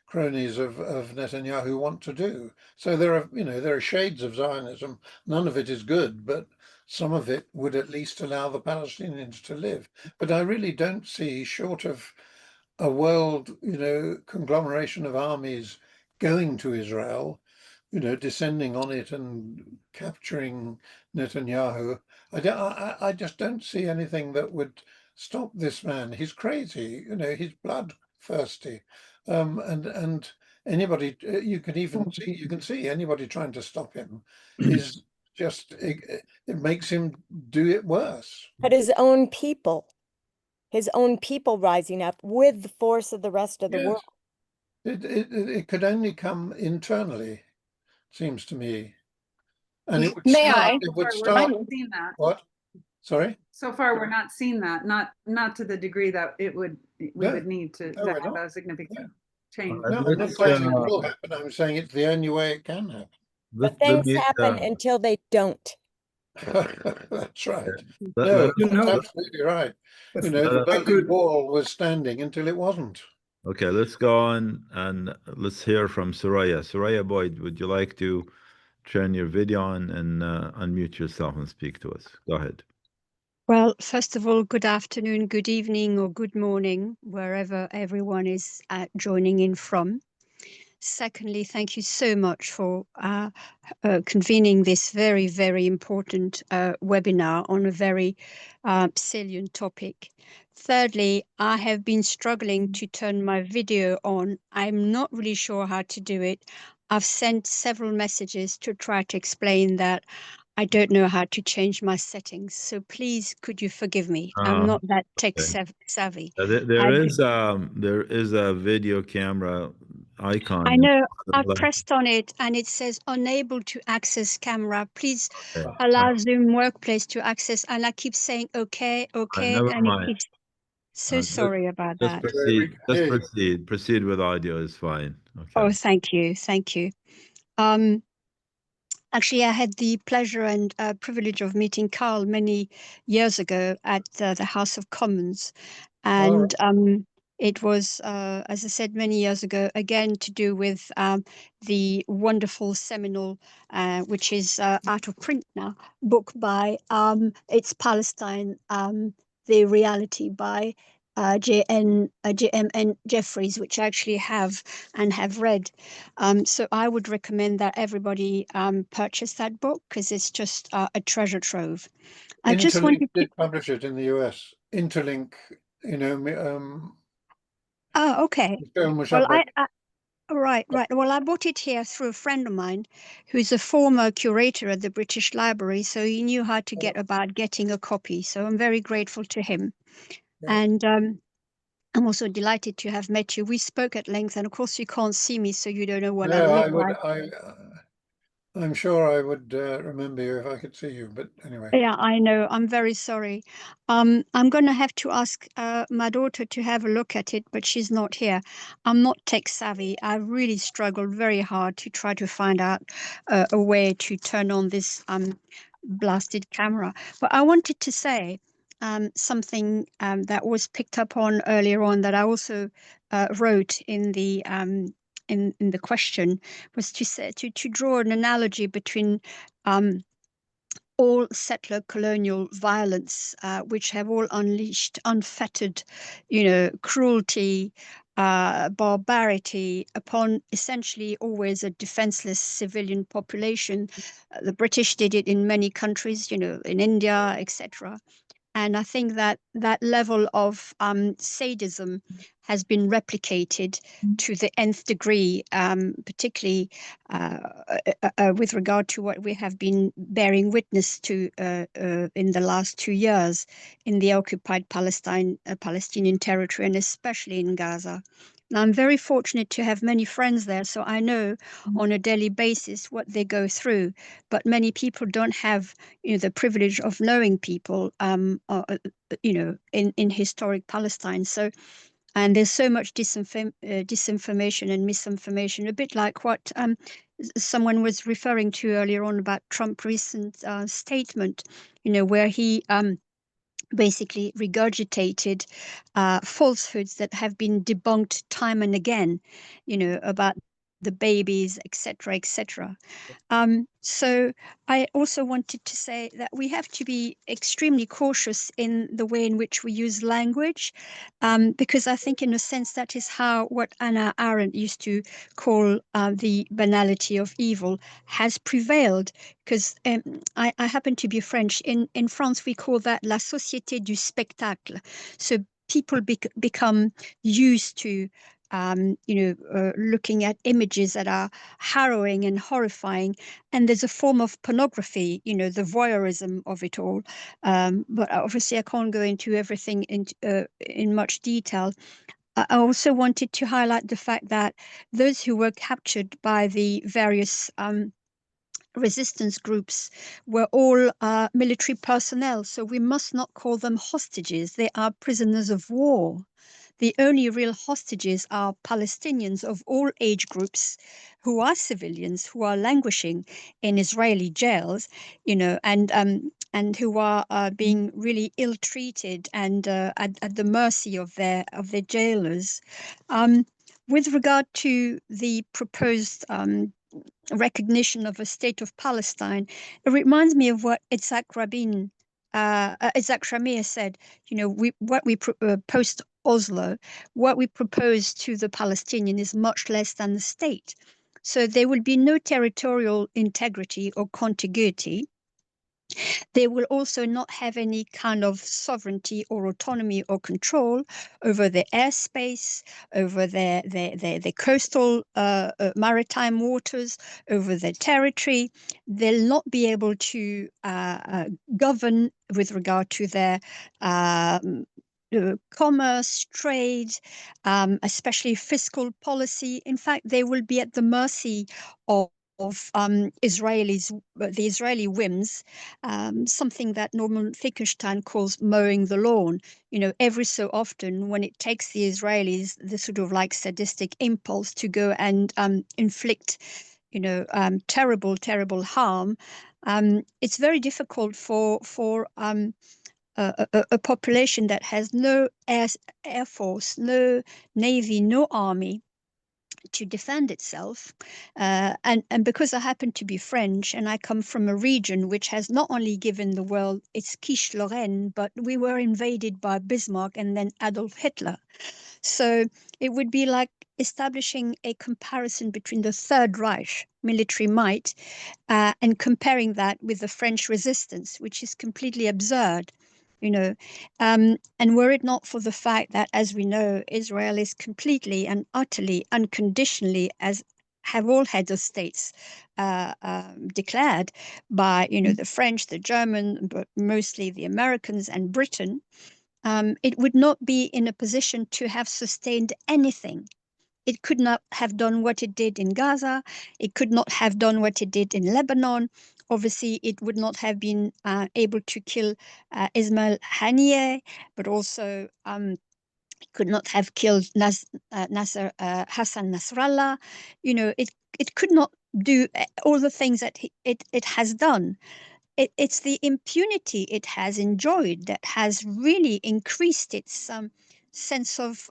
cronies of Netanyahu want to do. So there are shades of Zionism. None of it is good, but some of it would at least allow the Palestinians to live. But I really don't see, short of a world, you know, conglomeration of armies going to Israel, you know, descending on it and capturing Netanyahu. I just don't see anything that would stop this man. He's crazy, you know, he's bloodthirsty. And anybody, you can see anybody trying to stop him is just, it makes him do it worse. But his own people rising up with the force of the rest of the Yes. world. It could only come internally, seems to me. And it would May start, I? it would We're start, not seeing that. what? Sorry? So far, we're not seeing that. Not to the degree that we No. would need to No, we're have not. a significant. change. No, I'm not saying it will happen. I'm saying it's the only way it can happen. But things happen until they don't. That's right. let- No, let- You that's know, absolutely right. if You know, the I Berlin could, Wall was standing until it wasn't. Okay, let's go on and let's hear from Soraya. Soraya Boyd, would you like to turn your video on and unmute yourself and speak to us? Go ahead. Well, first of all, good afternoon, good evening, or good morning, wherever everyone is joining in from. Secondly, thank you so much for convening this very, very important webinar on a very salient topic. Thirdly, I have been struggling to turn my video on. I'm not really sure how to do it. I've sent several messages to try to explain that I don't know how to change my settings. So please, could you forgive me? I'm not that tech okay. savvy. There is a video camera icon. I know I've left. pressed on it and it says unable to access camera. Please Okay. allow Zoom Workplace to access. And I keep saying, okay, okay. Never And it mind. keeps, so sorry about Let's that. proceed. Let's Hey. proceed. Proceed with audio is fine. Okay. Oh, thank you. Thank you. Actually, I had the pleasure and privilege of meeting Karl many years ago at the House of Commons. And it was, as I said, many years ago, again, to do with the wonderful seminal, which is out of print now, book by It's Palestine, The Reality by J.M.N. Jeffries, which I actually have read. So I would recommend that everybody purchase that book because it's just a treasure trove. I just Interlink wanted to... did publish it in the US. Interlink, you know, Oh, okay. film was Well, shot by right. Well, I bought it here through a friend of mine who's a former curator at the British Library, so he knew how to get about getting a copy. So I'm very grateful to him. Yeah. And I'm also delighted to have met you. We spoke at length, and of course you can't see me, so you don't know what I No, look I would. like. I'm sure I would remember you if I could see you. But anyway. Yeah, I know. I'm very sorry. I'm going to have to ask my daughter to have a look at it, but she's not here. I'm not tech savvy. I really struggled very hard to try to find out a way to turn on this blasted camera. But I wanted to say something that was picked up on earlier on that I also wrote in the in the question, was to say to draw an analogy between all settler colonial violence, which have all unleashed unfettered, cruelty, barbarity upon essentially always a defenseless civilian population. The British did it in many countries, in India, etc. And I think that that level of sadism has been replicated to the nth degree, particularly with regard to what we have been bearing witness to in the last 2 years in the occupied Palestinian territory, and especially in Gaza. Now, I'm very fortunate to have many friends there, so I know on a daily basis what they go through. But many people don't have, the privilege of knowing people, in historic Palestine. So, and there's so much disinformation and misinformation, a bit like what someone was referring to earlier on about Trump's recent statement, where he basically regurgitated falsehoods that have been debunked time and again, about the babies, etc., etc. So I also wanted to say that we have to be extremely cautious in the way in which we use language, because I think in a sense that is how what Hannah Arendt used to call the banality of evil has prevailed. Because I happen to be French. In France, we call that la société du spectacle. So people become used to looking at images that are harrowing and horrifying, and there's a form of pornography, the voyeurism of it all. But obviously, I can't go into everything in much detail. I also wanted to highlight the fact that those who were captured by the various resistance groups were all military personnel, so we must not call them hostages. They are prisoners of war. the only real hostages are Palestinians of all age groups who are civilians, who are languishing in Israeli jails, and who are being really ill-treated and at the mercy of their jailers. With regard to the proposed recognition of a state of Palestine, it reminds me of what Itzhak Shamir said. Post Oslo, what we propose to the Palestinian is much less than the state. So there will be no territorial integrity or contiguity. They will also not have any kind of sovereignty or autonomy or control over their airspace, over their coastal maritime waters, over their territory. They'll not be able to govern with regard to their commerce, trade, especially fiscal policy. In fact, they will be at the mercy of Israelis, the Israeli whims, something that Norman Finkelstein calls mowing the lawn. Every so often when it takes the Israelis the sort of like sadistic impulse to go and inflict, terrible, terrible harm, it's very difficult for a population that has no air force, no navy, no army to defend itself. And because I happen to be French and I come from a region which has not only given the world its quiche Lorraine, but we were invaded by Bismarck and then Adolf Hitler. So it would be like establishing a comparison between the Third Reich military might and comparing that with the French resistance, which is completely absurd. And were it not for the fact that, as we know, Israel is completely and utterly, unconditionally, as have all heads of states declared by, the French, the German, but mostly the Americans and Britain, it would not be in a position to have sustained anything. It could not have done what it did in Gaza. It could not have done what it did in Lebanon. Obviously, it would not have been able to kill Ismail Haniyeh, but also could not have killed Hassan Nasrallah. It could not do all the things that it has done. It's the impunity it has enjoyed that has really increased its sense of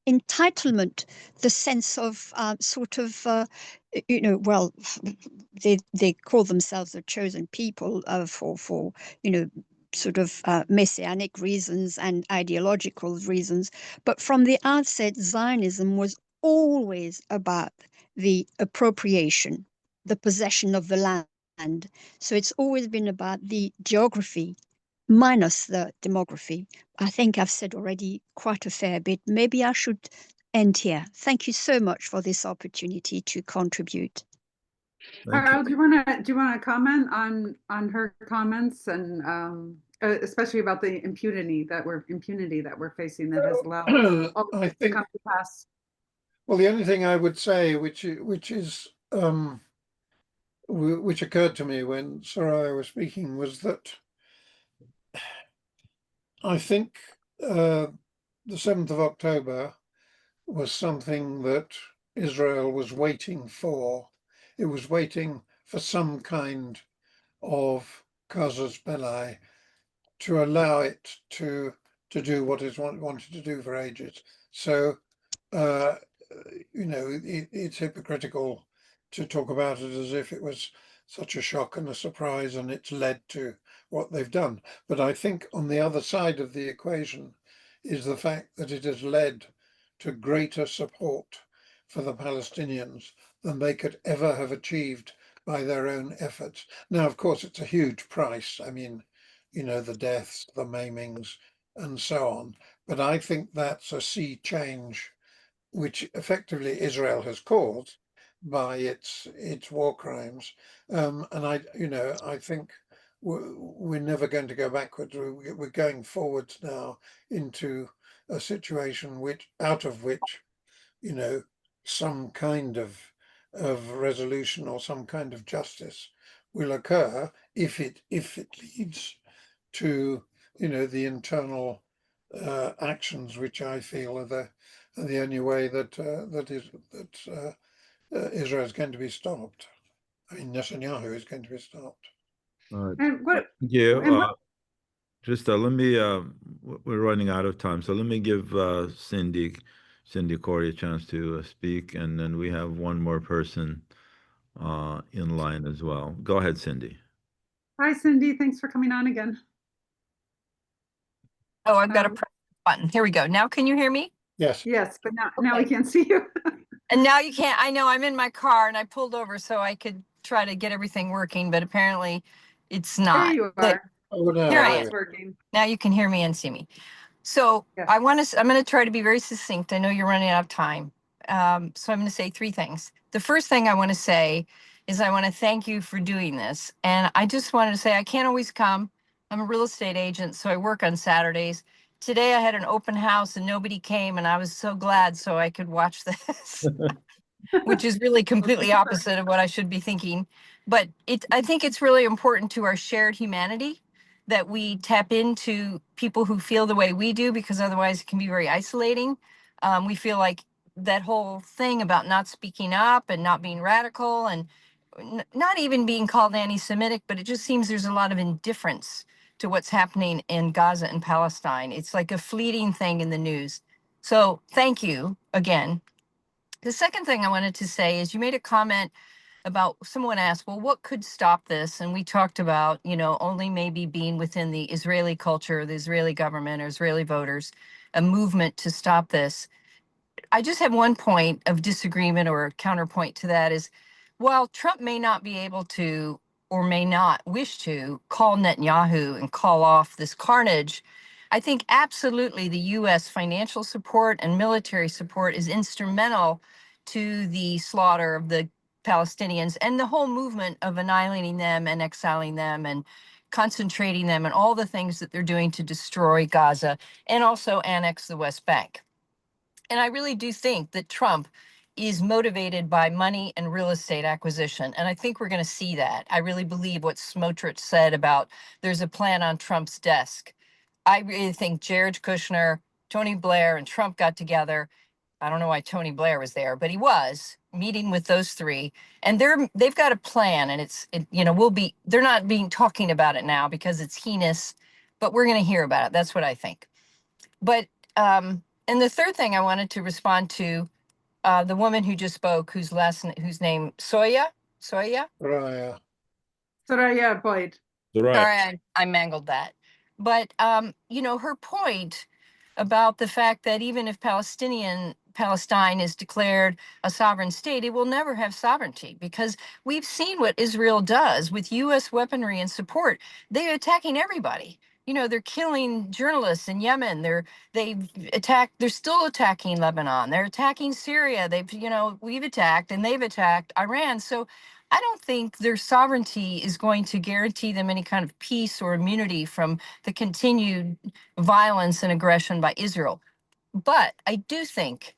entitlement, the sense of well, they call themselves the chosen people for sort of messianic reasons and ideological reasons. But from the outset, Zionism was always about the appropriation, the possession of the land. So it's always been about the geography minus the demography. I think I've said already quite a fair bit. Maybe I should end here. Thank you so much for this opportunity to contribute. Karl, do you want to comment on her comments and especially about the impunity that we're facing that has allowed I think come to pass? Well, the only thing I would say, which occurred to me when Soraya was speaking, was that I think the 7th of October was something that Israel was waiting for. It was waiting for some kind of casus belli to allow it to do what it wanted to do for ages. So, it's hypocritical to talk about it as if it was such a shock and a surprise and it's led to what they've done. But I think on the other side of the equation is the fact that it has led to greater support for the Palestinians than they could ever have achieved by their own efforts. Now, of course, it's a huge price. I mean, the deaths, the maimings, and so on. But I think that's a sea change which effectively Israel has caused by its war crimes. And I think we're never going to go backwards. We're going forwards now into a situation out of which, some kind of resolution or some kind of justice will occur if it leads to, the internal actions, which I feel are the only way that Israel is going to be stopped. I mean, Netanyahu is going to be stopped. And what? Yeah. And what? Just let me. We're running out of time, so let me give Cindy Corey a chance to speak, and then we have one more person in line as well. Go ahead, Cindy. Hi, Cindy. Thanks for coming on again. Oh, I've got to press the button. Here we go. Now can you hear me? Yes. Yes, but now we Okay. can't see you. And now you can't. I know I'm in my car and I pulled over so I could try to get everything working, but apparently it's There not. you But are. Oh, no, here I Now am. it's working. Now you can hear me and see me. So Yes. I'm going to try to be very succinct. I know you're running out of time. So I'm going to say three things. The first thing I want to say is I want to thank you for doing this. And I just wanted to say I can't always come. I'm a real estate agent, so I work on Saturdays. Today I had an open house and nobody came, and I was so glad so I could watch this, which is really completely opposite of what I should be thinking. But I think it's really important to our shared humanity that we tap into people who feel the way we do, because otherwise it can be very isolating. We feel like that whole thing about not speaking up and not being radical and not even being called anti-Semitic, but it just seems there's a lot of indifference to what's happening in Gaza and Palestine. It's like a fleeting thing in the news. So thank you again. The second thing I wanted to say is you made a comment about, someone asked, well, what could stop this? And we talked about, only maybe being within the Israeli culture, the Israeli government or Israeli voters, a movement to stop this. I just have one point of disagreement or a counterpoint to that is, while Trump may not be able to or may not wish to call Netanyahu and call off this carnage, I think absolutely the U.S. financial support and military support is instrumental to the slaughter of the Palestinians and the whole movement of annihilating them and exiling them and concentrating them and all the things that they're doing to destroy Gaza and also annex the West Bank. And I really do think that Trump is motivated by money and real estate acquisition. And I think we're going to see that. I really believe what Smotrich said about there's a plan on Trump's desk. I really think Jared Kushner, Tony Blair, and Trump got together. I don't know why Tony Blair was there, but he was meeting with those three, and they've got a plan. And they're not talking about it now because it's heinous, but we're going to hear about it. That's what I think. But and the third thing I wanted to respond to, the woman who just spoke, whose name Soraya. Right. Soraya Boyd. Right. Sorry, I mangled that. But her point about the fact that even if Palestine is declared a sovereign state, it will never have sovereignty, because we've seen what Israel does with U.S. weaponry and support. They're attacking everybody. They're killing journalists in Yemen. They're still attacking Lebanon. They're attacking Syria. We've attacked and they've attacked Iran. So I don't think their sovereignty is going to guarantee them any kind of peace or immunity from the continued violence and aggression by Israel. But I do think,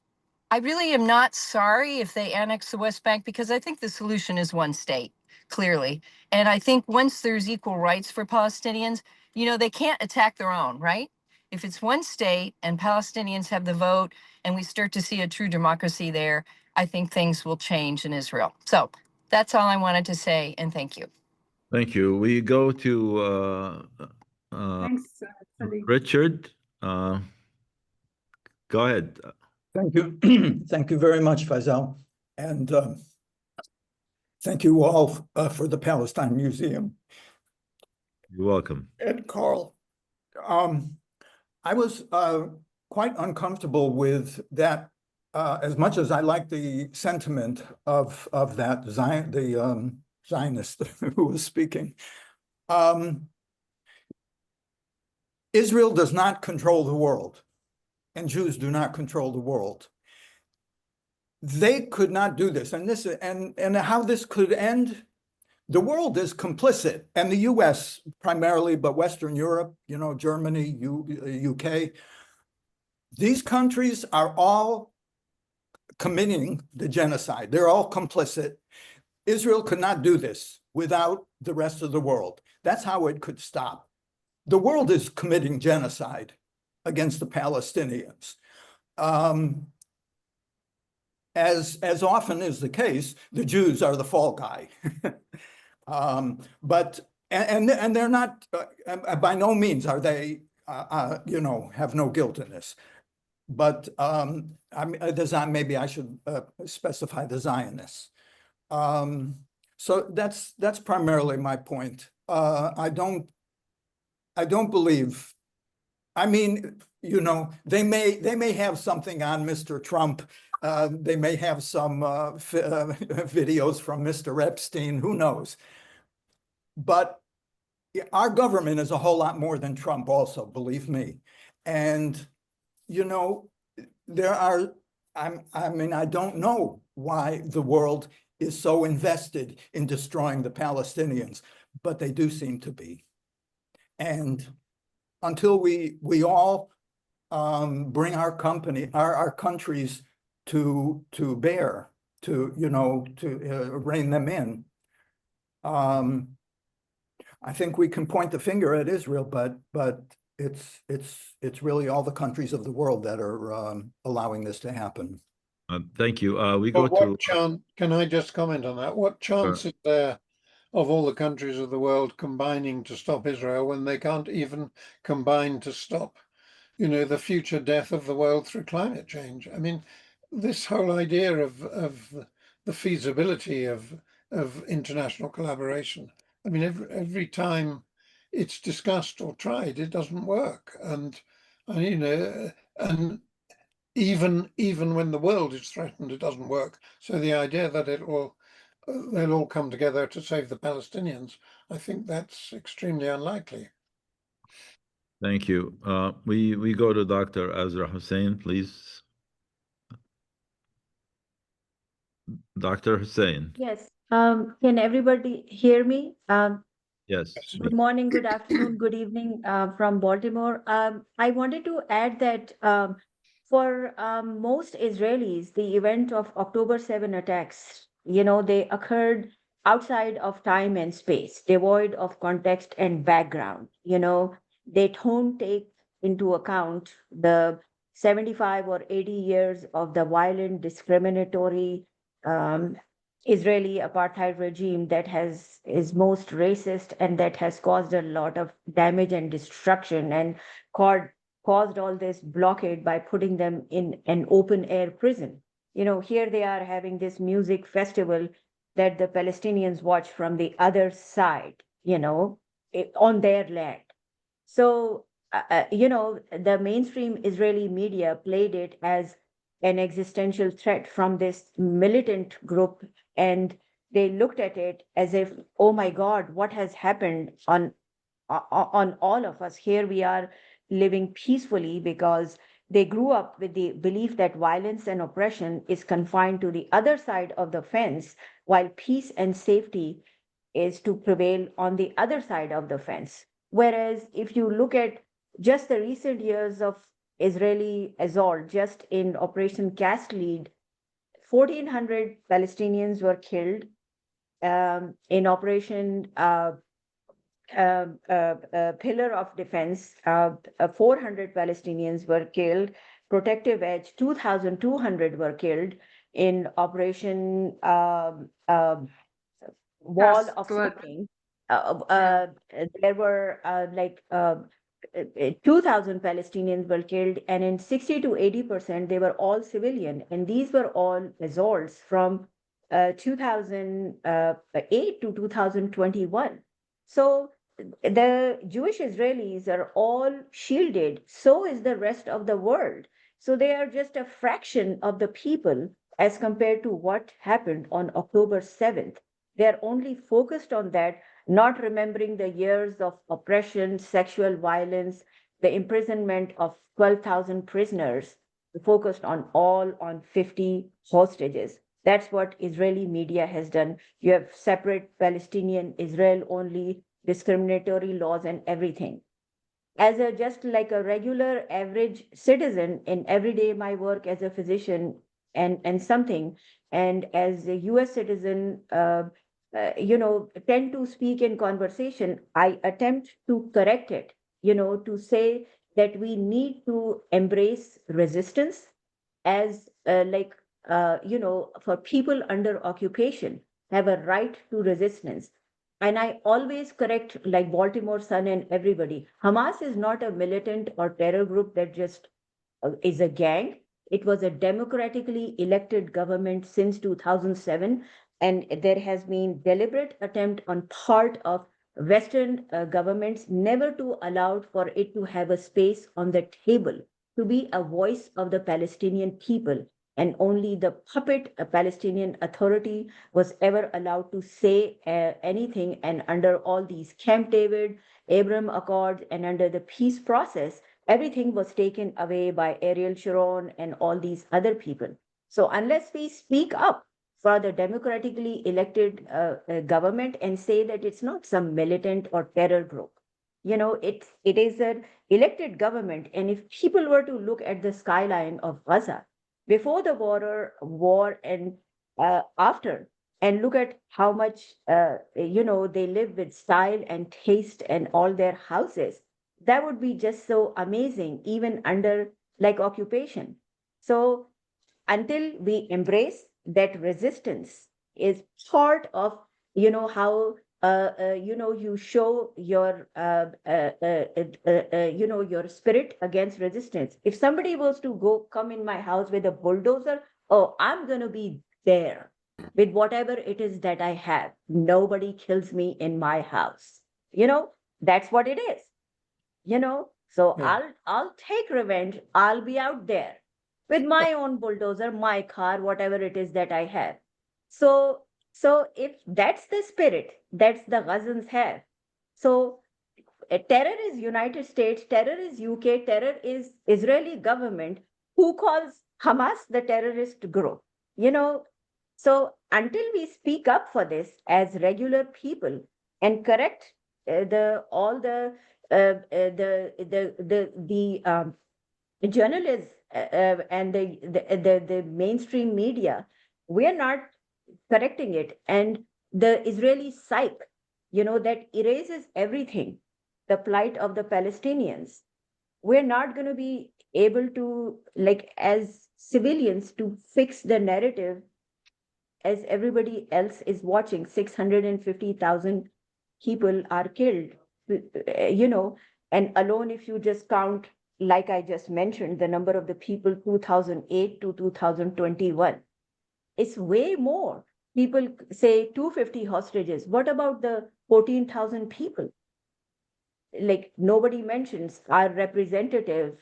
I really am not sorry if they annex the West Bank, because I think the solution is one state, clearly. And I think once there's equal rights for Palestinians, they can't attack their own, right? If it's one state and Palestinians have the vote and we start to see a true democracy there, I think things will change in Israel. So that's all I wanted to say, and thank you. Thank you. We go to Thanks, Cindy. Richard. Go ahead. Thank you. Thank you very much, Faisal. And thank you all for the Palestine Museum. You're welcome. And Karl, I was quite uncomfortable with that, as much as I like the sentiment of that Zionist who was speaking. Israel does not control the world, and Jews do not control the world. They could not do this, and how this could end. The world is complicit, and the U.S. primarily, but Western Europe, Germany, UK. These countries are all committing the genocide. They're all complicit. Israel could not do this without the rest of the world. That's how it could stop. The world is committing genocide. against the Palestinians. As often is the case, the Jews are the fall guy. But they're not, by no means are they, have no guilt in this. But maybe I should specify the Zionists. So that's primarily my point. I don't believe. I mean, they may have something on Mr. Trump. They may have some videos from Mr. Epstein. Who knows? But our government is a whole lot more than Trump. Also, believe me. And there are. I mean, I don't know why the world is so invested in destroying the Palestinians, but they do seem to be. And until we all bring our countries to bear, to rein them in, I think we can point the finger at Israel, but it's really all the countries of the world that are allowing this to happen. Thank you. We go to. Can I just comment on that? What chance is there of all the countries of the world combining to stop Israel when they can't even combine to stop, the future death of the world through climate change? I mean, this whole idea of the feasibility of international collaboration. I mean, every time it's discussed or tried, it doesn't work, and even when the world is threatened, it doesn't work. So the idea that they'll all come together to save the Palestinians, I think that's extremely unlikely. Thank you. We go to Dr. Azra Hussein, please. Dr. Hussein. Yes. Can everybody hear me? Yes. Good morning, good afternoon, good evening from Baltimore. I wanted to add that for most Israelis, the event of October 7 attacks, they occurred outside of time and space, devoid of context and background. They don't take into account the 75 or 80 years of the violent, discriminatory Israeli apartheid regime that is most racist and that has caused a lot of damage and destruction and caused all this blockade by putting them in an open air prison. Here they are having this music festival that the Palestinians watch from the other side, on their land. So, the mainstream Israeli media played it as an existential threat from this militant group, and they looked at it as if, oh my God, what has happened on all of us? Here we are living peacefully because they grew up with the belief that violence and oppression is confined to the other side of the fence, while peace and safety is to prevail on the other side of the fence. Whereas if you look at just the recent years of Israeli assault, just in Operation Cast Lead, 1,400 Palestinians were killed. In Operation Pillar of Defense, 400 Palestinians were killed. Protective Edge, 2,200 were killed. In Operation Wall of Something, there were 2,000 Palestinians were killed, and in 60 to 80%, they were all civilian. And these were all assaults from 2008 to 2021. So the Jewish Israelis are all shielded. So is the rest of the world. So they are just a fraction of the people as compared to what happened on October 7th. They are only focused on that, not remembering the years of oppression, sexual violence, the imprisonment of 12,000 prisoners, focused on 50 hostages. That's what Israeli media has done. You have separate Palestinian, Israel only, discriminatory laws and everything. As just like a regular average citizen in everyday my work as a physician and something, and as a US citizen, tend to speak in conversation, I attempt to correct it, to say that we need to embrace resistance as for people under occupation have a right to resistance. And I always correct, like Baltimore Sun and everybody, Hamas is not a militant or terror group that just is a gang. It was a democratically elected government since 2007, and there has been deliberate attempt on part of Western governments never to allow for it to have a space on the table to be a voice of the Palestinian people. And only the puppet Palestinian Authority was ever allowed to say anything. And under all these Camp David, Abraham Accords, and under the peace process, everything was taken away by Ariel Sharon and all these other people. So unless we speak up for the democratically elected government and say that it's not some militant or terror group, it is an elected government. And if people were to look at the skyline of Gaza before the war and after, and look at how much they live with style and taste and all their houses, that would be just so amazing, even under like occupation. So until we embrace that resistance is part of how you show your your spirit against resistance. If somebody was to come in my house with a bulldozer, oh, I'm going to be there with whatever it is that I have. Nobody kills me in my house. That's what it is. So Yeah. I'll take revenge. I'll be out there with my own bulldozer, my car, whatever it is that I have. So if that's the spirit that's the Ghazans have, so terror is United States, terror is UK, terror is Israeli government, who calls Hamas the terrorist group. So until we speak up for this as regular people and correct the journalists and the mainstream media, we are not correcting it. And the Israeli psych, that erases everything, the plight of the Palestinians. We're not going to be able to, like, as civilians, to fix the narrative as everybody else is watching. 650,000 people are killed, and alone, if you just count, like I just mentioned, the number of the people 2008 to 2021, it's way more. People say 250 hostages. What about the 14,000 people? Like, nobody mentions our representative,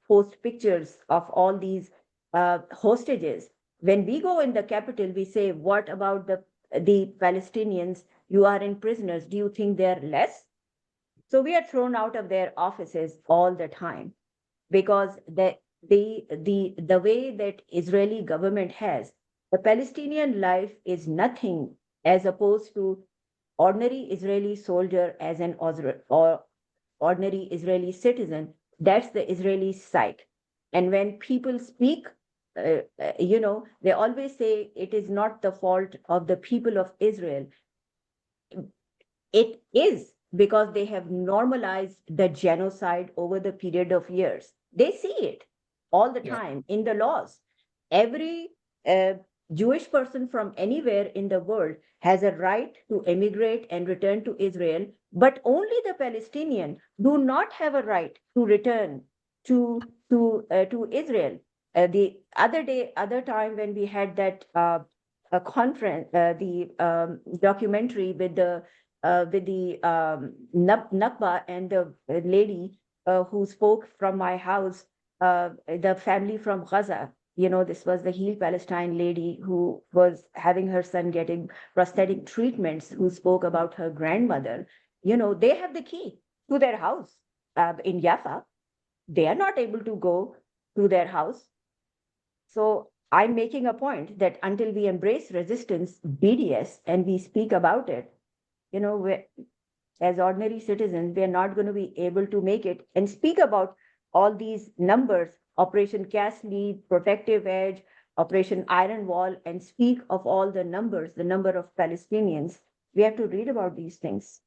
post pictures of all these hostages. When we go in the capital, we say, what about the Palestinians? You are in prisoners. Do you think they're less? So we are thrown out of their offices all the time because the way that Israeli government has, the Palestinian life is nothing as opposed to ordinary Israeli soldier as an or ordinary Israeli citizen. That's the Israeli psyche. And when people speak, they always say it is not the fault of the people of Israel. It is, because they have normalized the genocide over the period of years. They see it all the time in the laws. Every Jewish person from anywhere in the world has a right to emigrate and return to Israel, but only the Palestinian do not have a right to return to Israel. The other time when we had that a conference, the documentary with the Nakba and the lady who spoke from my house, the family from Gaza. This was the Heal Palestine lady who was having her son getting prosthetic treatments, who spoke about her grandmother. They have the key to their house in Jaffa. They are not able to go to their house. So I'm making a point that until we embrace resistance, BDS, and we speak about it, as ordinary citizens, we are not going to be able to make it and speak about all these numbers, Operation Cast Lead, Protective Edge, Operation Iron Wall, and speak of all the numbers, the number of Palestinians. We have to read about these things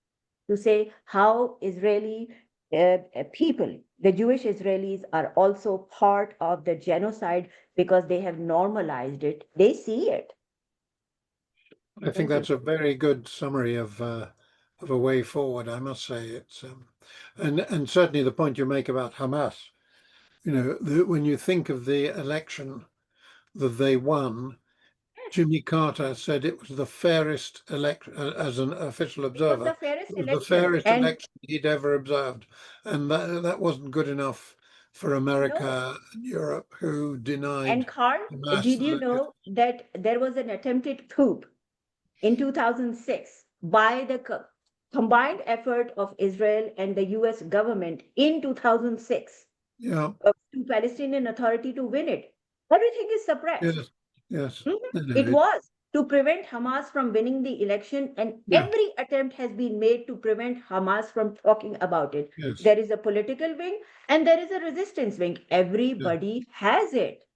to say how Israeli people, the Jewish Israelis, are also part of the genocide because they have normalized it. They see it. I think that's a very good summary of a way forward. I must say it's and certainly the point you make about Hamas. You know, when you think of the election that they won, Jimmy Carter said it was the fairest election as an official observer. The fairest It was election. the fairest And election he'd ever observed, and that wasn't good enough for America and Europe, who denied. And Karl, Hamas did you the- know that there was an attempted coup in 2006 by the combined effort of Israel and the US government in 2006 Yeah. to Palestinian Authority to win it? Everything is suppressed. Yes. Yes. Mhm. It was to prevent Hamas from winning the election, and Yeah. every attempt has been made to prevent Hamas from talking about it. Yes. There is a political wing and there is a resistance wing. Everybody has it.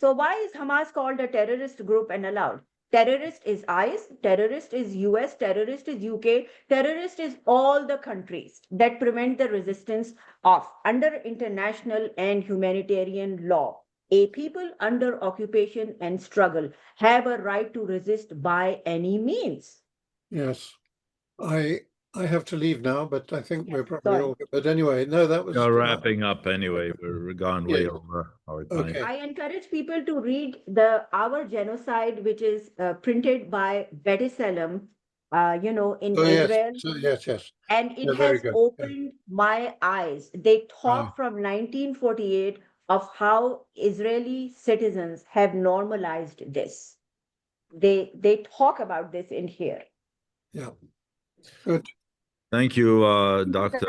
So why is Hamas called a terrorist group and allowed? Terrorist is ICE, terrorist is US, terrorist is UK, terrorist is all the countries that prevent the resistance of under international and humanitarian law. A people under occupation and struggle have a right to resist by any means. Yes. I have to leave now, but I think we're probably sorry. all good. But anyway, no, that was We're wrapping up anyway. We're gone way Yeah. over our time. Okay. I encourage people to read Our Genocide, which is printed by Betty Salem, in Oh, yes. Israel. So, yes. And it Yeah, very has good. opened my eyes. They talk Oh. from 1948 of how Israeli citizens have normalized this. They talk about this in here. Yeah. Good. Thank you, Dr.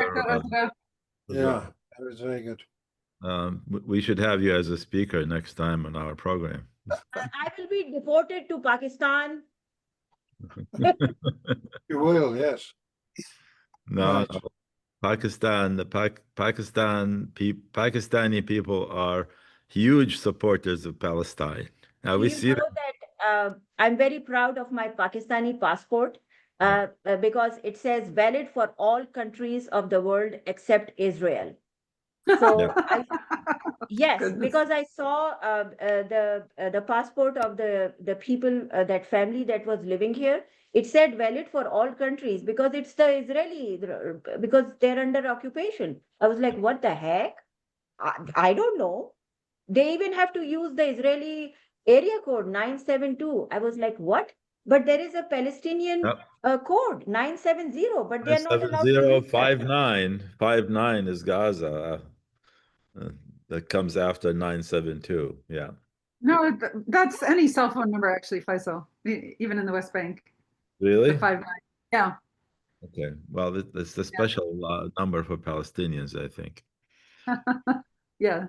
Yeah, that was very good. We should have you as a speaker next time on our program. I will be deported to Pakistan. You will, yes. No, Right. no. Pakistan, Pakistani people are huge supporters of Palestine. Now we You see know that. that I'm very proud of my Pakistani passport because it says valid for all countries of the world except Israel. So yes, Goodness. because I saw the passport of the people, that family that was living here. It said valid for all countries because it's the Israeli, because they're under occupation. I was like, what the heck? I don't know. They even have to use the Israeli area code 972. I was like, what? But there is a Palestinian code 970, but they are not allowed to use that. 7059 is Gaza. That comes after 972. Yeah. No, that's any cell phone number, actually, Faisal, even in the West Bank. Really? The 59. Yeah. Okay. Well, it's the special number for Palestinians, I think. Yeah.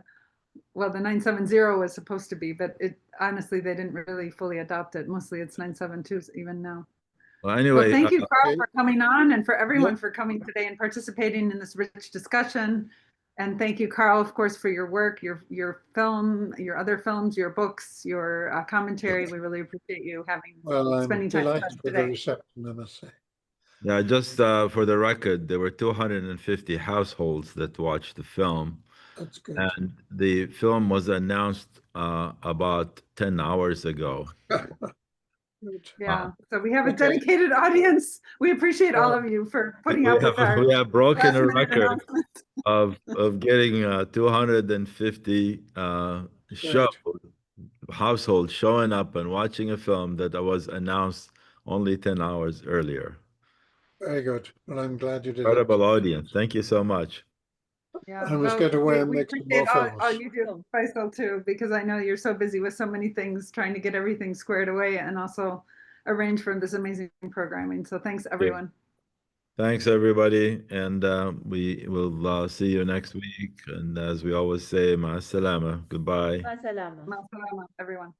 Well, the 970 was supposed to be, but honestly, they didn't really fully adopt it. Mostly it's 972 even now. Well, anyway. Well, thank you, Karl, for coming on, and for everyone for coming today and participating in this rich discussion. And thank you, Karl, of course, for your work, your film, your other films, your books, your commentary. We really appreciate you spending time with us delighted with the today. reception, I must say. Yeah, just for the record, there were 250 households that watched the film. That's good. And the film was announced about 10 hours ago. Yeah, so we have a dedicated audience. We appreciate all of you for putting up with our We have broken a last-minute record announcements. of getting 250 households showing up and watching a film that was announced only 10 hours earlier. Very good. Well, I'm glad you did Incredible audience. Thank you so much. Yeah, I must get away and make some more appreciate all films. you do, Faisal, too, because I know you're so busy with so many things, trying to get everything squared away and also arrange for this amazing programming. So thanks, everyone. Thanks, everybody. And we will see you next week. And as we always say, ma salama. Goodbye. Ma salama. Ma salama, everyone.